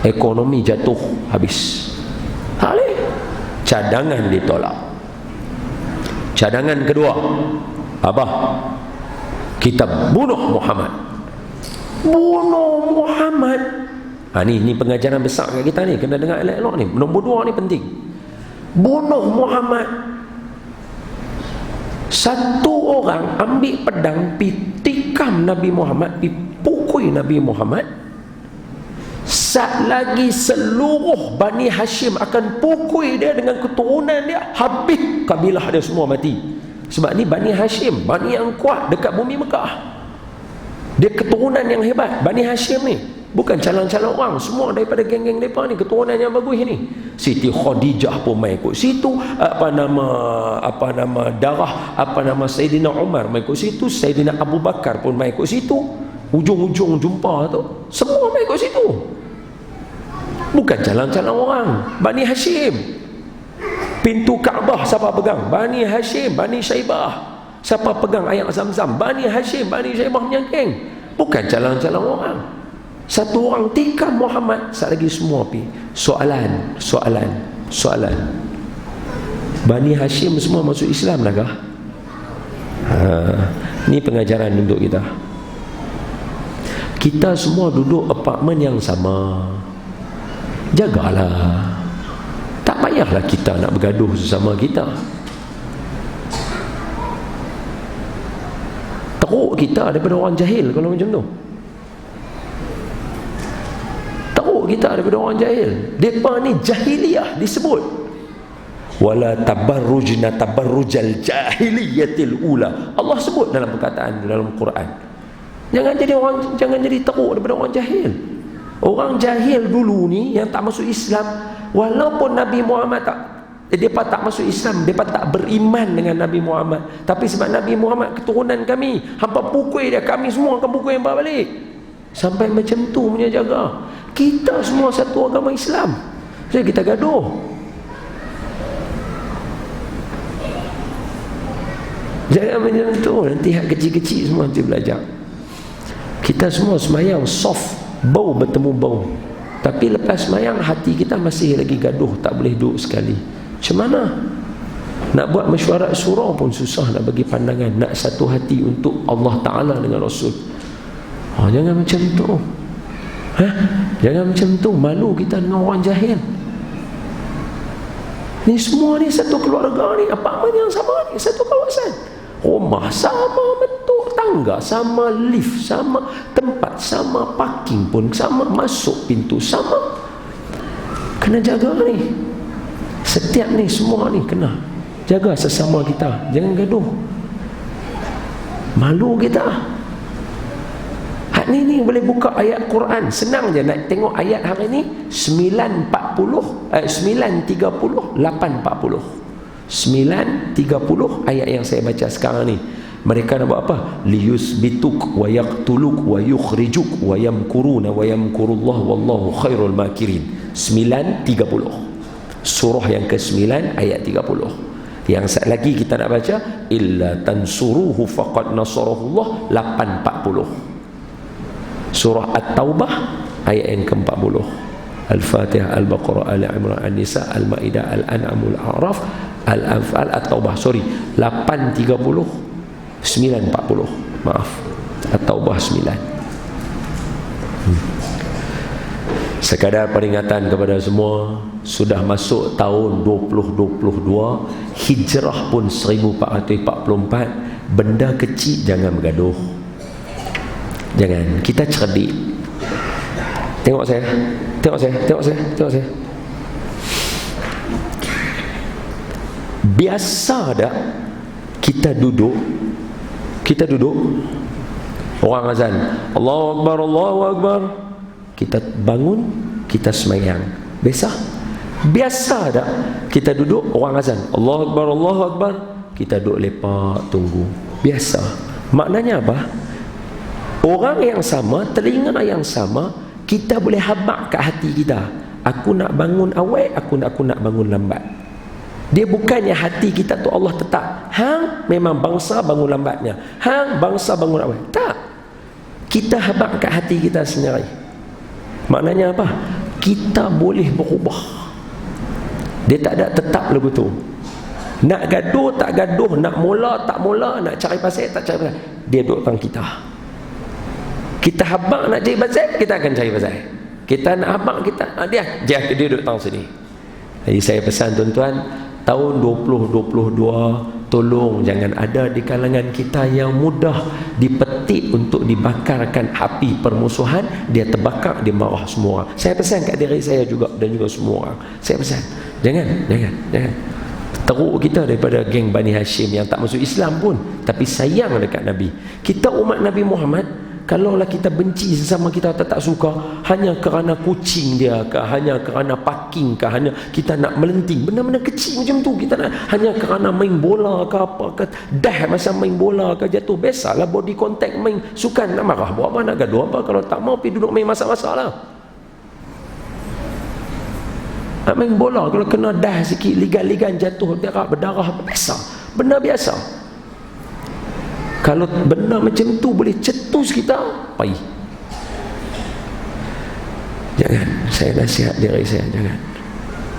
Ekonomi jatuh habis. Boleh. Cadangan ditolak. Cadangan kedua, apa? Kita bunuh Muhammad. Bunuh Muhammad. Ni pengajaran besar kat kita ni, kena dengar elok-elok ni. Nombor 2 ni penting. Bunuh Muhammad. Satu orang ambil pedang pi tikam Nabi Muhammad, pi pukul Nabi Muhammad. Sat lagi seluruh Bani Hashim akan pukul dia dengan keturunan dia, habis kabilah dia semua mati. Sebab ni Bani Hashim, Bani yang kuat dekat bumi Mekah. Dia keturunan yang hebat. Bani Hashim ni bukan calon-calon orang, semua daripada geng-geng mereka ni, keturunan yang bagus ni. Siti Khadijah pun mai ikut situ, Sayyidina Umar mai ikut situ, Sayyidina Abu Bakar pun mai ikut situ. Ujung-ujung jumpa tu semua mai ikut situ. Bukan calon-calon orang, Bani Hashim. Pintu Kaabah siapa pegang? Bani Hashim, Bani Syaibah. Siapa pegang ayat Zam-Zam? Bani Hashim, Bani Syaibah punya geng. Bukan calon-calon orang. Satu orang tikam Muhammad, sat lagi semua pi. Soalan. Bani Hashim semua masuk Islam lah kah? Ni pengajaran untuk kita. Kita semua duduk apartmen yang sama. Jagalah. Tak payahlah kita nak bergaduh sesama kita. Teruk kita daripada orang jahil kalau macam tu. Teruk kita daripada orang jahil. Mereka ni jahiliyah disebut. Wala tabarrujna tabarrujal jahiliyatil ula. Allah sebut dalam perkataan dalam Quran. Jangan jadi teruk daripada orang jahil. Orang jahil dulu ni yang tak masuk Islam, walaupun Nabi Muhammad mereka tak masuk Islam, mereka tak beriman dengan Nabi Muhammad, tapi sebab Nabi Muhammad keturunan kami, hampa pukul dia, kami semua akan pukul yang balik. Sampai macam tu punya jaga. Kita semua satu agama Islam, jadi kita gaduh. Jangan macam tu. Nanti hak kecil-kecil semua nanti belajar. Kita semua semayang soft, bau bertemu bau, tapi lepas semayang hati kita masih lagi gaduh, tak boleh duduk sekali. Macam mana? Nak buat mesyuarat surah pun susah nak bagi pandangan, nak satu hati untuk Allah Ta'ala dengan Rasul. Jangan macam tu. Jangan macam tu. Malu kita dengan orang jahil. Ni semua ni satu keluarga ni, apartmen yang sama ni, satu kawasan. Rumah sama, bentuk tangga sama, lift sama, tempat sama, parking pun sama, masuk pintu sama. Kena jaga ni. Setiap ni semua ni kena jaga sesama kita. Jangan gaduh. Malu kita. Hak ni boleh buka ayat Quran. Senang je nak tengok ayat hari ni. 943 9:30, 8:40. 9:30 ayat yang saya baca sekarang ni. Mereka nak buat apa? Liyusbituk wa yaqtuluk wa yukhrijuk wa yamkuruna wa yamkurullah wallahu khairul makirin. 9:30. Surah yang ke-9 ayat 30. Yang satu lagi kita nak baca illa tansuruhu faqad nasarahullah, 8:40. Surah At-Taubah ayat yang ke-40. Al-Fatihah, Al-Baqarah, Al-Imran, An-Nisa, Al-Maidah, Al-An'am, Al-A'raf, Al-Anfal, At-Taubah. 8:30, 9:40. Maaf, At-Taubah 9. Sekadar peringatan kepada semua, sudah masuk tahun 2022, hijrah pun 1444. Benda kecil jangan bergaduh. Jangan, kita cerdik. Tengok saya. Biasa dah kita duduk orang azan, Allahu Akbar, Allahu Akbar, kita bangun, kita semayang. Biasa dah kita duduk orang azan, Allahu Akbar, Allahu Akbar, kita duduk lepak tunggu. Biasa. Maknanya apa? Orang yang sama, telinga yang sama, kita boleh habaq kat hati kita, aku nak bangun awal, aku nak bangun lambat. Dia bukannya hati kita tu Allah tetap, hang memang bangsa bangun lambatnya, hang bangsa bangun awal. Tak. Kita habaq kat hati kita sendiri. Maknanya apa? Kita boleh berubah. Dia tak ada tetap lagu tu. Nak gaduh tak gaduh, nak mula tak mula, nak cari pasal tak cari pasal, dia duduk tang kita. Kita habaq nak cari pasal, kita akan cari pasal. Kita nak habaq, kita dia duduk tang sini. Jadi saya pesan tuan-tuan, tahun 2022, tolong jangan ada di kalangan kita yang mudah dipetik untuk dibakarkan api permusuhan. Dia terbakar, dia marah semua orang. Saya pesan kat diri saya juga dan juga semua orang. Saya pesan, jangan. Teruk kita daripada geng Bani Hashim yang tak masuk Islam pun, tapi sayang dekat Nabi. Kita umat Nabi Muhammad, kalaulah kita benci sesama kita, tak suka hanya kerana kucing dia ke, hanya kerana parking ke, hanya kita nak melenting, benda-benda kecil macam tu, kita nak hanya kerana main bola ke apa ke, dah masa main bola ke jatuh, biasalah body contact, main sukan, nak marah buat apa, nak gaduh apa, kalau tak mau pergi duduk main masak-masak lah. Nak main bola, kalau kena dah sikit, ligan-ligan jatuh, berdarah, biasa, benda biasa. Kalau benda macam tu boleh cetus kita, pai. Jangan, saya nasihat diri saya, jangan.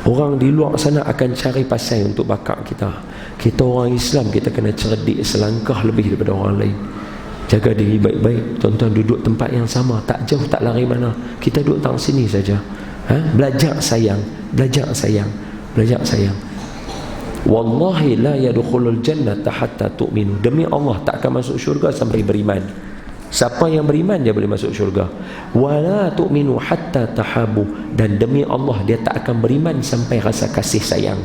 Orang di luar sana akan cari pasal untuk bakar kita. Kita orang Islam, kita kena cerdik selangkah lebih daripada orang lain. Jaga diri baik-baik. Tuan-tuan duduk tempat yang sama, tak jauh, tak lari mana. Kita duduk tang sini saja. Belajar sayang. Wallahi la yadkhulul jannata hatta tu'minu. Demi Allah tak akan masuk syurga sampai beriman. Siapa yang beriman dia boleh masuk syurga. Wala tu'minu hatta tahabu. Dan demi Allah dia tak akan beriman sampai rasa kasih sayang.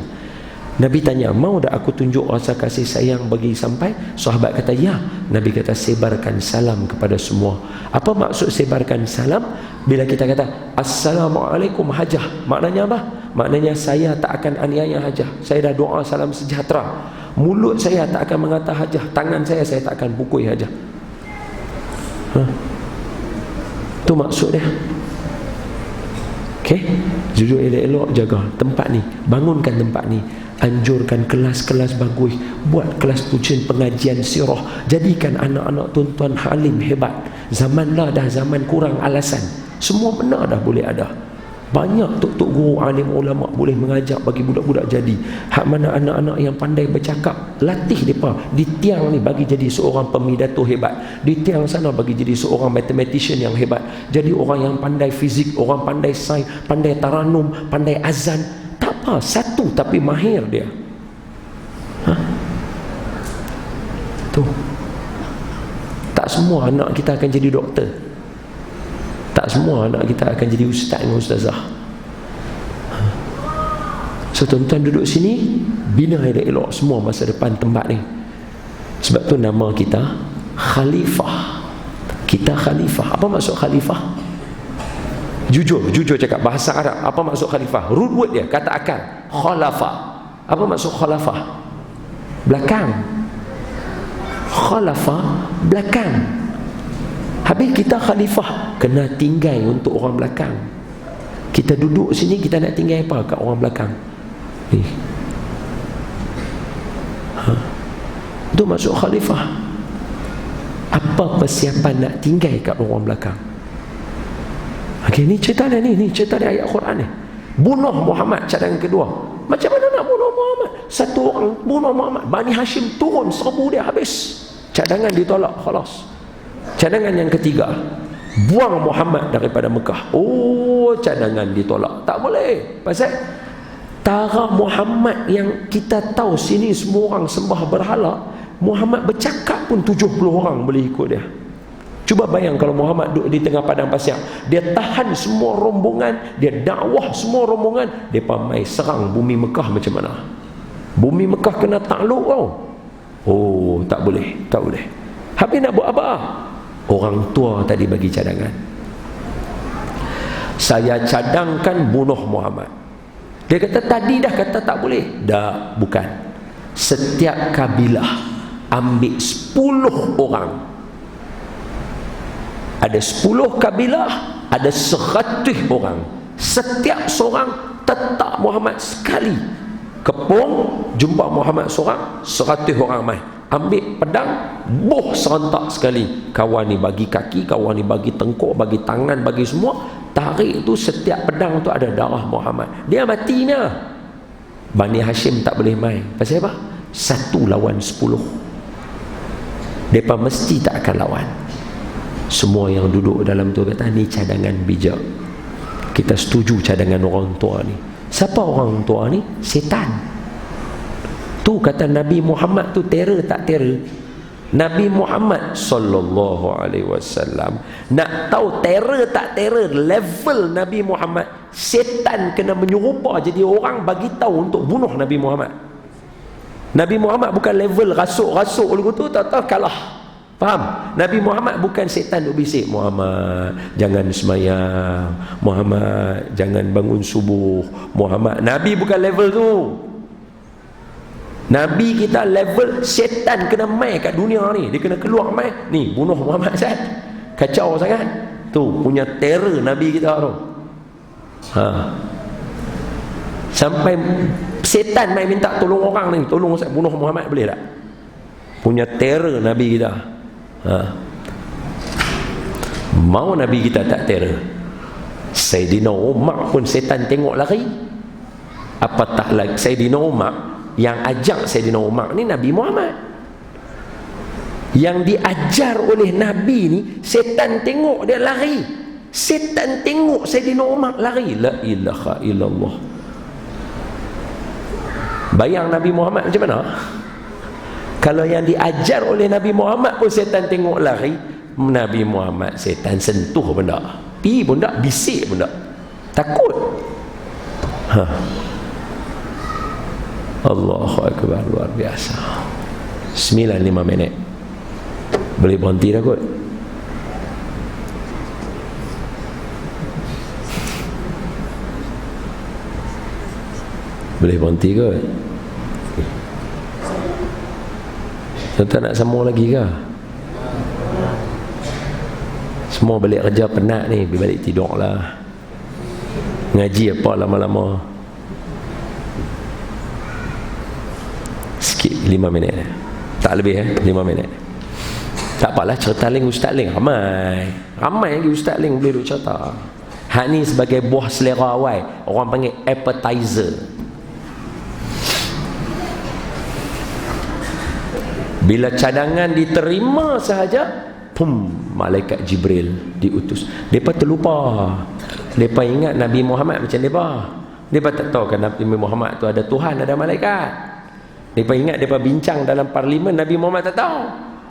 Nabi tanya, mau tak aku tunjuk rasa kasih sayang bagi sampai? Sahabat kata ya. Nabi kata sebarkan salam kepada semua. Apa maksud sebarkan salam? Bila kita kata Assalamualaikum hajah, maknanya apa? Maknanya saya tak akan aniaya hajah. Saya dah doa salam sejahtera. Mulut saya tak akan mengata hajah, tangan saya tak akan pukul hajah. Itu maksud dia. Okey, jujur elok-elok jaga tempat ni, bangunkan tempat ni, anjurkan kelas-kelas bagus, buat kelas tujuan pengajian sirah, jadikan anak-anak tuan-tuan halim hebat. Zaman lah dah zaman kurang alasan, semua benar dah boleh ada. Banyak tok-tok guru alim ulama boleh mengajak bagi budak-budak jadi. Hak mana anak-anak yang pandai bercakap, latih mereka di tiang ni bagi jadi seorang pemidato hebat, di tiang sana bagi jadi seorang mathematician yang hebat, jadi orang yang pandai fizik, orang pandai sains, pandai taranum, pandai azan. Tak apa, satu tapi mahir dia. Tu. Tak semua anak kita akan jadi doktor. Tak semua anak kita akan jadi ustaz dan ustazah. So tuan-tuan duduk sini, bina elok-elok semua masa depan tempat ni. Sebab tu nama kita khalifah. Kita khalifah. Apa maksud khalifah? Jujur cakap bahasa Arab. Apa maksud khalifah? Root word dia, kata akal. Khalafa. Apa maksud khalafah? Belakang. Khalafa, belakang. Habis kita khalifah, kena tinggal untuk orang belakang. Kita duduk sini, kita nak tinggal apa kat orang belakang? Itu maksud khalifah. Apa persiapan nak tinggal kat orang belakang? Okey, ni cerita dia ni cerita dia ayat Quran ni. Bunuh Muhammad, cadangan kedua. Macam mana nak bunuh Muhammad? Satu orang bunuh Muhammad, Bani Hashim turun serbu dia habis. Cadangan ditolak, khalas. Cadangan yang ketiga, buang Muhammad daripada Mekah. Oh, cadangan ditolak. Tak boleh. Pasal tara Muhammad yang kita tahu sini semua orang sembah berhala, Muhammad bercakap pun 70 orang boleh ikut dia. Cuba bayang kalau Muhammad duduk di tengah padang pasir, dia tahan semua rombongan, dia dakwah semua rombongan, depa mai serang bumi Mekah macam mana? Bumi Mekah kena takluk tau. Oh, tak boleh. Habis nak buat apa? Orang tua tadi bagi cadangan. Saya cadangkan bunuh Muhammad. Dia kata tadi dah kata tak boleh. Dah, bukan. Setiap kabilah ambil 10 orang. Ada 10 kabilah, ada 100 orang. Setiap seorang tetap Muhammad sekali. Kepung, jumpa Muhammad seorang, 100 orang mai. Ambil pedang, boh serentak sekali. Kawan ni bagi kaki, kawan ni bagi tengkuk, bagi tangan, bagi semua. Tarik tu, setiap pedang tu ada darah Muhammad. Dia mati ni. Bani Hashim tak boleh main. Pasal apa? 1 lawan 10. Mereka mesti tak akan lawan. Semua yang duduk dalam tu kata, ni cadangan bijak. Kita setuju cadangan orang tua ni. Siapa orang tua ni? Setan. Tu kata Nabi Muhammad tu terror tak terror? Nabi Muhammad sallallahu alaihi wasallam nak tahu terror tak terror level Nabi Muhammad, setan kena menyerupa jadi orang bagi tahu untuk bunuh Nabi Muhammad. Nabi Muhammad bukan level rasuk-rasuk dulu tu, tak kalah. Faham? Nabi Muhammad bukan setan duk bisik, Muhammad jangan semayang, Muhammad jangan bangun subuh, Muhammad. Nabi bukan level tu. Nabi kita level setan kena mai kat dunia ni, dia kena keluar mai ni bunuh Muhammad Zat. Kacau sangat tu punya terror Nabi kita tu. Sampai setan mai minta tolong orang ni, tolong saya bunuh Muhammad boleh tak? Punya terror Nabi kita. Mau Nabi kita tak terror? Sayyidina Umar pun setan tengok lari. Apa tak lagi Sayyidina Umar yang ajak Sayyidina Umar ni Nabi Muhammad. Yang diajar oleh Nabi ni, setan tengok dia lari. Setan tengok Sayyidina Umar lari. La ilaha illallah. Bayang Nabi Muhammad macam mana? Kalau yang diajar oleh Nabi Muhammad pun setan tengok lari, Nabi Muhammad setan sentuh pun tak, pi pun tak, bisik pun tak, takut. Allahu Akbar, luar biasa. 9:05 minit. Boleh berhenti dah kot. Boleh berhenti kot. Tuan-tuan nak sambung lagi ke? Semua balik kerja penat ni, pergi balik tidur lah. Ngaji apa lama-lama? Sikit 5 minit. Tak lebih 5 minit. Tak apalah, cerita Ling, Ustaz Ling ramai lagi Ustaz Ling boleh duk cerita. Hak ni sebagai buah selera awal, orang panggil appetizer. Bila cadangan diterima sahaja, malaikat Jibril diutus. Mereka terlupa. Mereka ingat Nabi Muhammad macam mereka. Mereka tak tahu kan Nabi Muhammad tu ada Tuhan, ada malaikat. Mereka ingat mereka bincang dalam parlimen, Nabi Muhammad tak tahu.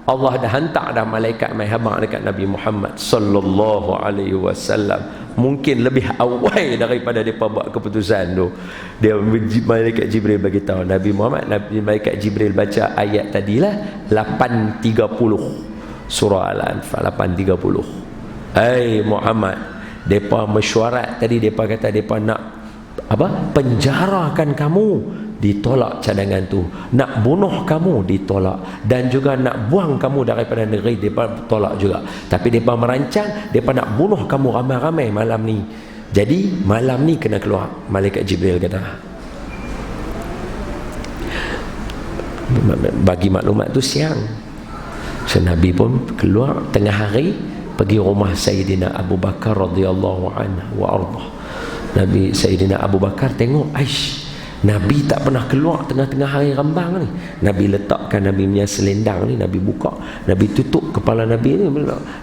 Allah dah hantar dah malaikat mai habaq dekat Nabi Muhammad sallallahu alaihi wasallam. Mungkin lebih awal daripada mereka buat keputusan tu. Dia malaikat Jibril bagi tahu Nabi Muhammad. Malaikat Jibril baca ayat tadilah 8:30 surah Al-Anfal 8:30. Hai Muhammad, Depa mesyuarat tadi, depa kata depa nak penjarakan kamu, ditolak cadangan tu. Nak bunuh kamu, ditolak. Dan juga nak buang kamu daripada negeri, depa tolak juga. Tapi depa merancang, depa nak bunuh kamu ramai-ramai malam ni. Jadi malam ni kena keluar. Malaikat Jibril kata. Bagi maklumat tu siang. So Nabi pun keluar tengah hari, pergi rumah Sayyidina Abu Bakar radhiyallahu anhu wa ardah. Nabi Sayyidina Abu Bakar tengok, aish, Nabi tak pernah keluar tengah-tengah hari rambang ni. Nabi letakkan Nabi punya selendang ni, Nabi buka, Nabi tutup kepala Nabi ni.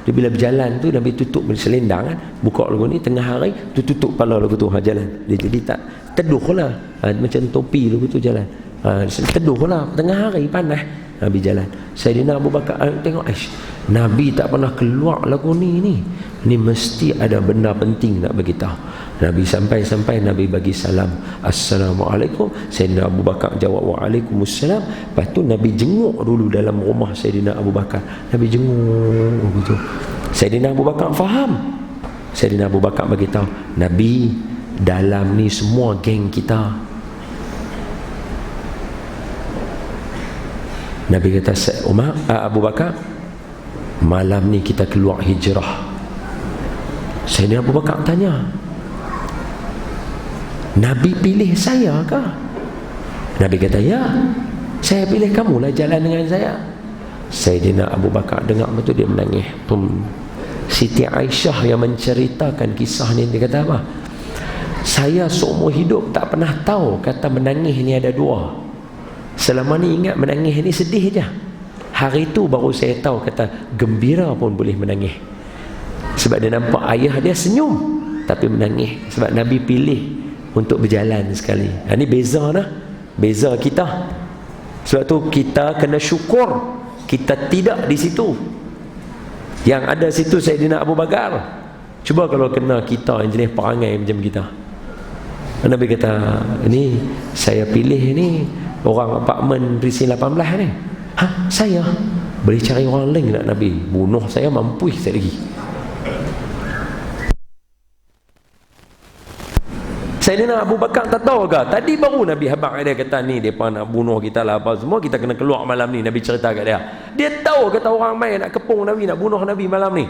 Dia bila berjalan tu, Nabi tutup selendang kan, buka lagu ni tengah hari, tu tutup kepala lagu tu, jalan. Dia jadi tak teduh lah, macam topi lagu tu jalan. Teduh lah, tengah hari panas, Nabi jalan. Sayyidina Abu Bakar tengok, aish, Nabi tak pernah keluar lagu ni mesti ada benda penting nak bagi tahu. Nabi sampai Nabi bagi salam, Assalamualaikum. Sayyidina Abu Bakar jawab, Waalaikumsalam. Lepas tu Nabi jenguk dulu dalam rumah Sayyidina Abu Bakar. Nabi jenguk begitu. Sayyidina Abu Bakar faham. Sayyidina Abu Bakar bagi tahu, Nabi, dalam ni semua geng kita. Nabi kata, Abu Bakar, malam ni kita keluar hijrah. Sayyidina Abu Bakar tanya, Nabi pilih saya ke? Nabi kata, ya, saya pilih kamu lah jalan dengan saya. Sayyidina Abu Bakar dengar betul, dia menangis. Siti Aisyah yang menceritakan kisah ni, dia kata apa? Saya seumur hidup tak pernah tahu kata menangis ni ada dua. Selama ni ingat menangis ni sedih je. Hari tu baru saya tahu kata gembira pun boleh menangis. Sebab dia nampak ayah dia senyum tapi menangis. Sebab Nabi pilih untuk berjalan sekali. Ini beza lah, beza kita. Sebab tu kita kena syukur kita tidak di situ. Yang ada situ Sayyidina Abu Bakar. Cuba kalau kena kita yang jenis perangai macam kita. Nabi kata, ini saya pilih ni orang apartmen Prisi 18 ni. Saya boleh cari orang lain nak Nabi bunuh saya, mampu saya lagi. Sayyidina Abu Bakar tak tahu ke? Tadi baru Nabi habaq dia kata ni depa nak bunuh kita lah apa semua, kita kena keluar malam ni. Nabi cerita kat dia. Dia tahu kata orang main nak kepung Nabi, nak bunuh Nabi malam ni.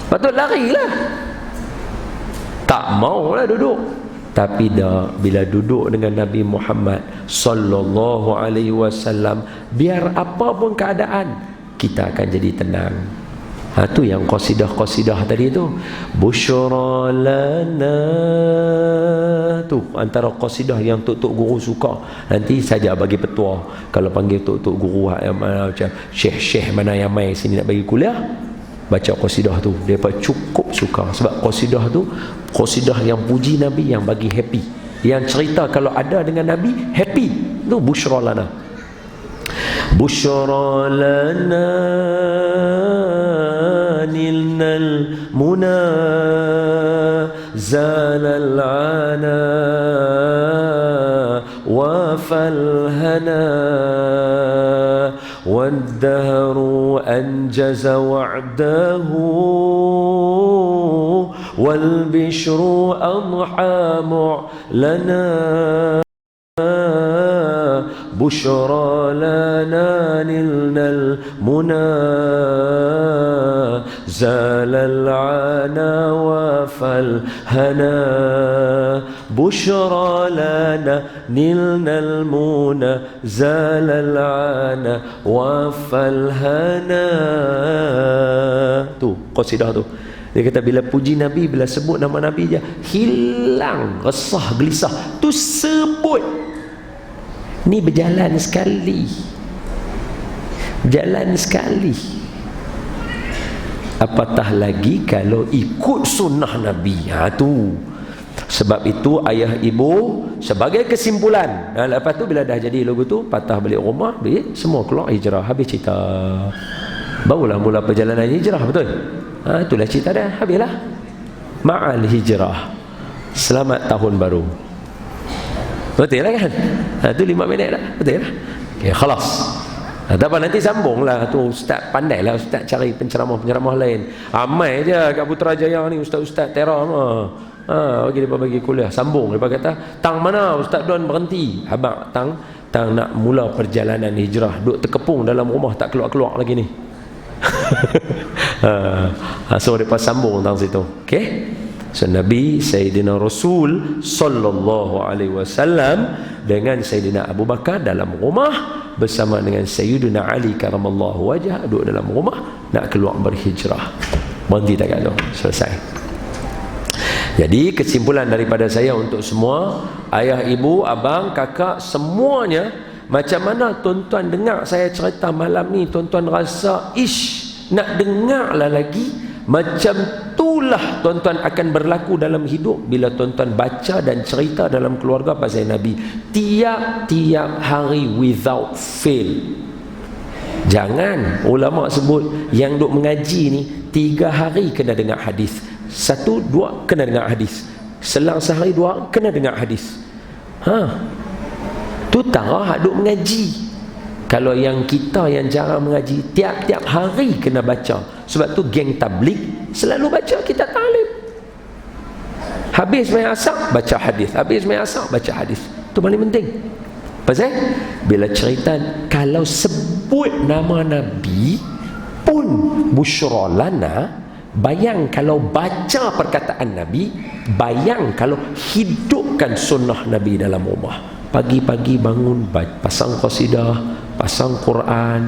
Patut larilah. Tak maulah duduk. Tapi dah, bila duduk dengan Nabi Muhammad sallallahu alaihi wasallam, biar apa pun keadaan, kita akan jadi tenang. Tu yang qasidah-qasidah tadi tu. Busyra lana, tu antara qasidah yang tok guru suka. Nanti saja bagi petua, kalau panggil tok guru macam syekh-syekh mana yang mai sini nak bagi kuliah, baca qasidah tu, depa cukup suka. Sebab qasidah tu qasidah yang puji Nabi, yang bagi happy, yang cerita kalau ada dengan Nabi happy. Tu busyra lana. Busyra lana nilnal muna zalal ana wa falhana والدهر أنجز وعده والبشر أضحى معلنا بشرى لنا نلنا المنى زال العنا وفالهنا بشرى لنا نلنا المنى زال العنا وفالهنا. Tu qasidah tu. Dia kata bila puji Nabi, bila sebut nama Nabi je, hilang resah gelisah. Tu sebut. Ni berjalan sekali. Berjalan sekali. Apatah lagi kalau ikut sunnah Nabi. Tu. Sebab itu ayah ibu sebagai kesimpulan. Lepas tu bila dah jadi lagu tu, patah balik rumah, semua keluar hijrah. Habis cerita. Barulah mula perjalanan hijrah, betul? Itulah cerita dah. Habislah. Ma'al hijrah. Selamat tahun baru. Betul lah kan? Itu 5 minit dah. Betul lah. Okay, khalas. Tak apa, nanti sambunglah tu ustaz, pandailah ustaz cari penceramah-penceramah lain. Ramai je kat Putrajaya ni ustaz-ustaz tera bagi depa bagi kuliah. Sambung depa kata, tang mana Ustaz Don berhenti? Abang tang nak mula perjalanan hijrah, duk terkepung dalam rumah tak keluar-keluar lagi ni. So depa sambung tang situ. Okey. So Nabi Sayyidina Rasul sallallahu alaihi wasallam dengan Sayyidina Abu Bakar dalam rumah bersama dengan Sayyidina Ali karamallahu wajah, duduk dalam rumah nak keluar berhijrah. Berhenti tak kat tu, selesai. Jadi kesimpulan daripada saya untuk semua, ayah, ibu, abang, kakak, semuanya, macam mana tuan-tuan dengar saya cerita malam ni, tuan-tuan rasa nak dengarlah lagi. Macam itulah tuan-tuan akan berlaku dalam hidup bila tuan-tuan baca dan cerita dalam keluarga pasal Nabi tiap-tiap hari without fail. Jangan ulama sebut yang duk mengaji ni 3 hari kena dengar hadis, 1, 2 kena dengar hadis, selang sehari 2 kena dengar hadis. Tu tara hak duk mengaji. Kalau yang kita yang jarang mengaji, tiap-tiap hari kena baca. Sebab tu geng tabligh selalu baca kitab ta'lim. Habis main asar baca hadis, habis main asar baca hadis. Tu paling penting. Pasal bila cerita kalau sebut nama Nabi pun busyra lana, bayang kalau baca perkataan Nabi, bayang kalau hidupkan sunnah Nabi dalam rumah. Pagi-pagi bangun pasang qasidah, pasang Quran,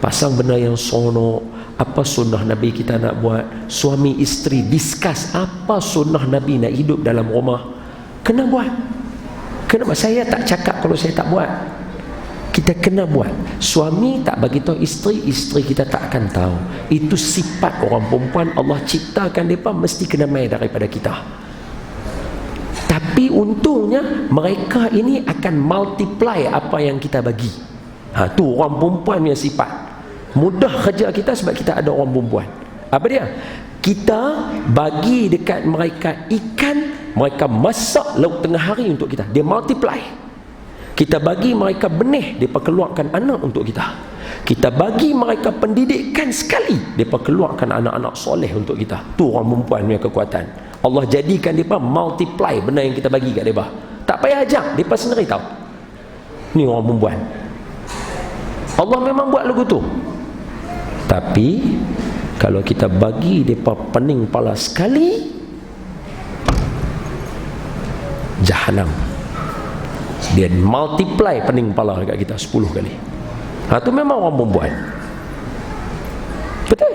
pasang benda yang sonok. Apa sunnah Nabi kita nak buat? Suami isteri discuss apa sunnah Nabi nak hidup dalam rumah. Kena buat. Kena buat. Saya tak cakap kalau saya tak buat. Kita kena buat. Suami tak bagi tahu isteri, isteri kita tak akan tahu. Itu sifat orang perempuan. Allah ciptakan mereka mesti kena mai daripada kita. Tapi untungnya mereka ini akan multiply apa yang kita bagi. Tu orang perempuan punya sifat. Mudah kerja kita sebab kita ada orang perempuan. Apa dia? Kita bagi dekat mereka ikan, mereka masak lauk tengah hari untuk kita. Dia multiply. Kita bagi mereka benih, dia keluarkan anak untuk kita. Kita bagi mereka pendidikan sekali, dia keluarkan anak-anak soleh untuk kita. Tu orang perempuan punya kekuatan. Allah jadikan mereka multiply benda yang kita bagi kat mereka. Tak payah ajak, mereka sendiri tahu. Ni orang perempuan. Allah memang buat lagu tu. Tapi kalau kita bagi mereka pening pala sekali, Jahanam. Dia multiply pening pala dekat kita 10 kali. Tu memang orang perempuan. Betul?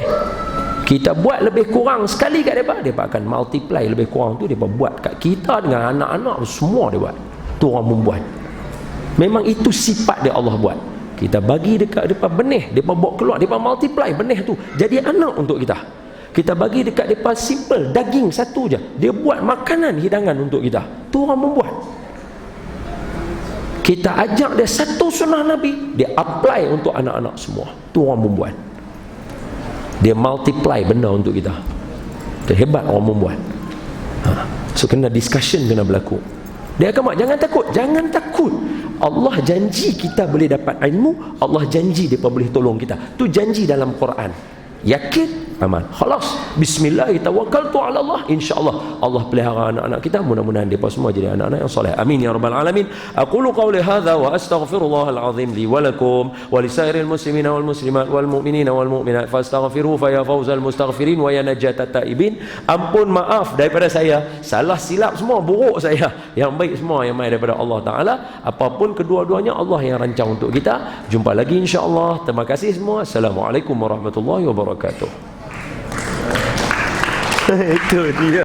Kita buat lebih kurang sekali kat mereka, mereka akan multiply lebih kurang tu mereka buat kat kita dengan anak-anak semua dia buat. Tu orang perempuan. Memang itu sifat dia Allah buat. Kita bagi dekat mereka benih, mereka bawa keluar, mereka multiply benih tu jadi anak untuk kita. Kita bagi dekat mereka simple, daging satu je, dia buat makanan hidangan untuk kita. Tu orang perempuan. Kita ajak dia satu sunnah Nabi, dia apply untuk anak-anak semua. Tu orang perempuan. Dia multiply benda untuk kita. Dia hebat orang perempuan. So kena discussion, kena berlaku. Dia akan buat, jangan takut, jangan takut. Allah janji kita boleh dapat ilmu, Allah janji dia boleh tolong kita. Tu janji dalam Quran. Yakin, aman. Khalas. Bismillah, tawakkaltu ala Allah. InsyaAllah Allah pelihara anak-anak kita. Mudah-mudahan mereka semua jadi anak-anak yang soleh. Amin ya rabbal alamin. Aqulu qawli hadha wa astaghfirullahal azim li wa lakum wa lisairil muslimina wal muslimat wal mu'minina wal mu'minat fastaghfiruhu fa ya fawzal mustaghfirin wa ya najatat taibin. Ampun maaf daripada saya, salah silap semua, buruk saya. Yang baik semua yang mai daripada Allah Taala. Apapun kedua-duanya Allah yang rancang untuk kita. Jumpa lagi insya-Allah. Terima kasih semua. Assalamualaikum warahmatullahi wabarakatuh. Itu dia.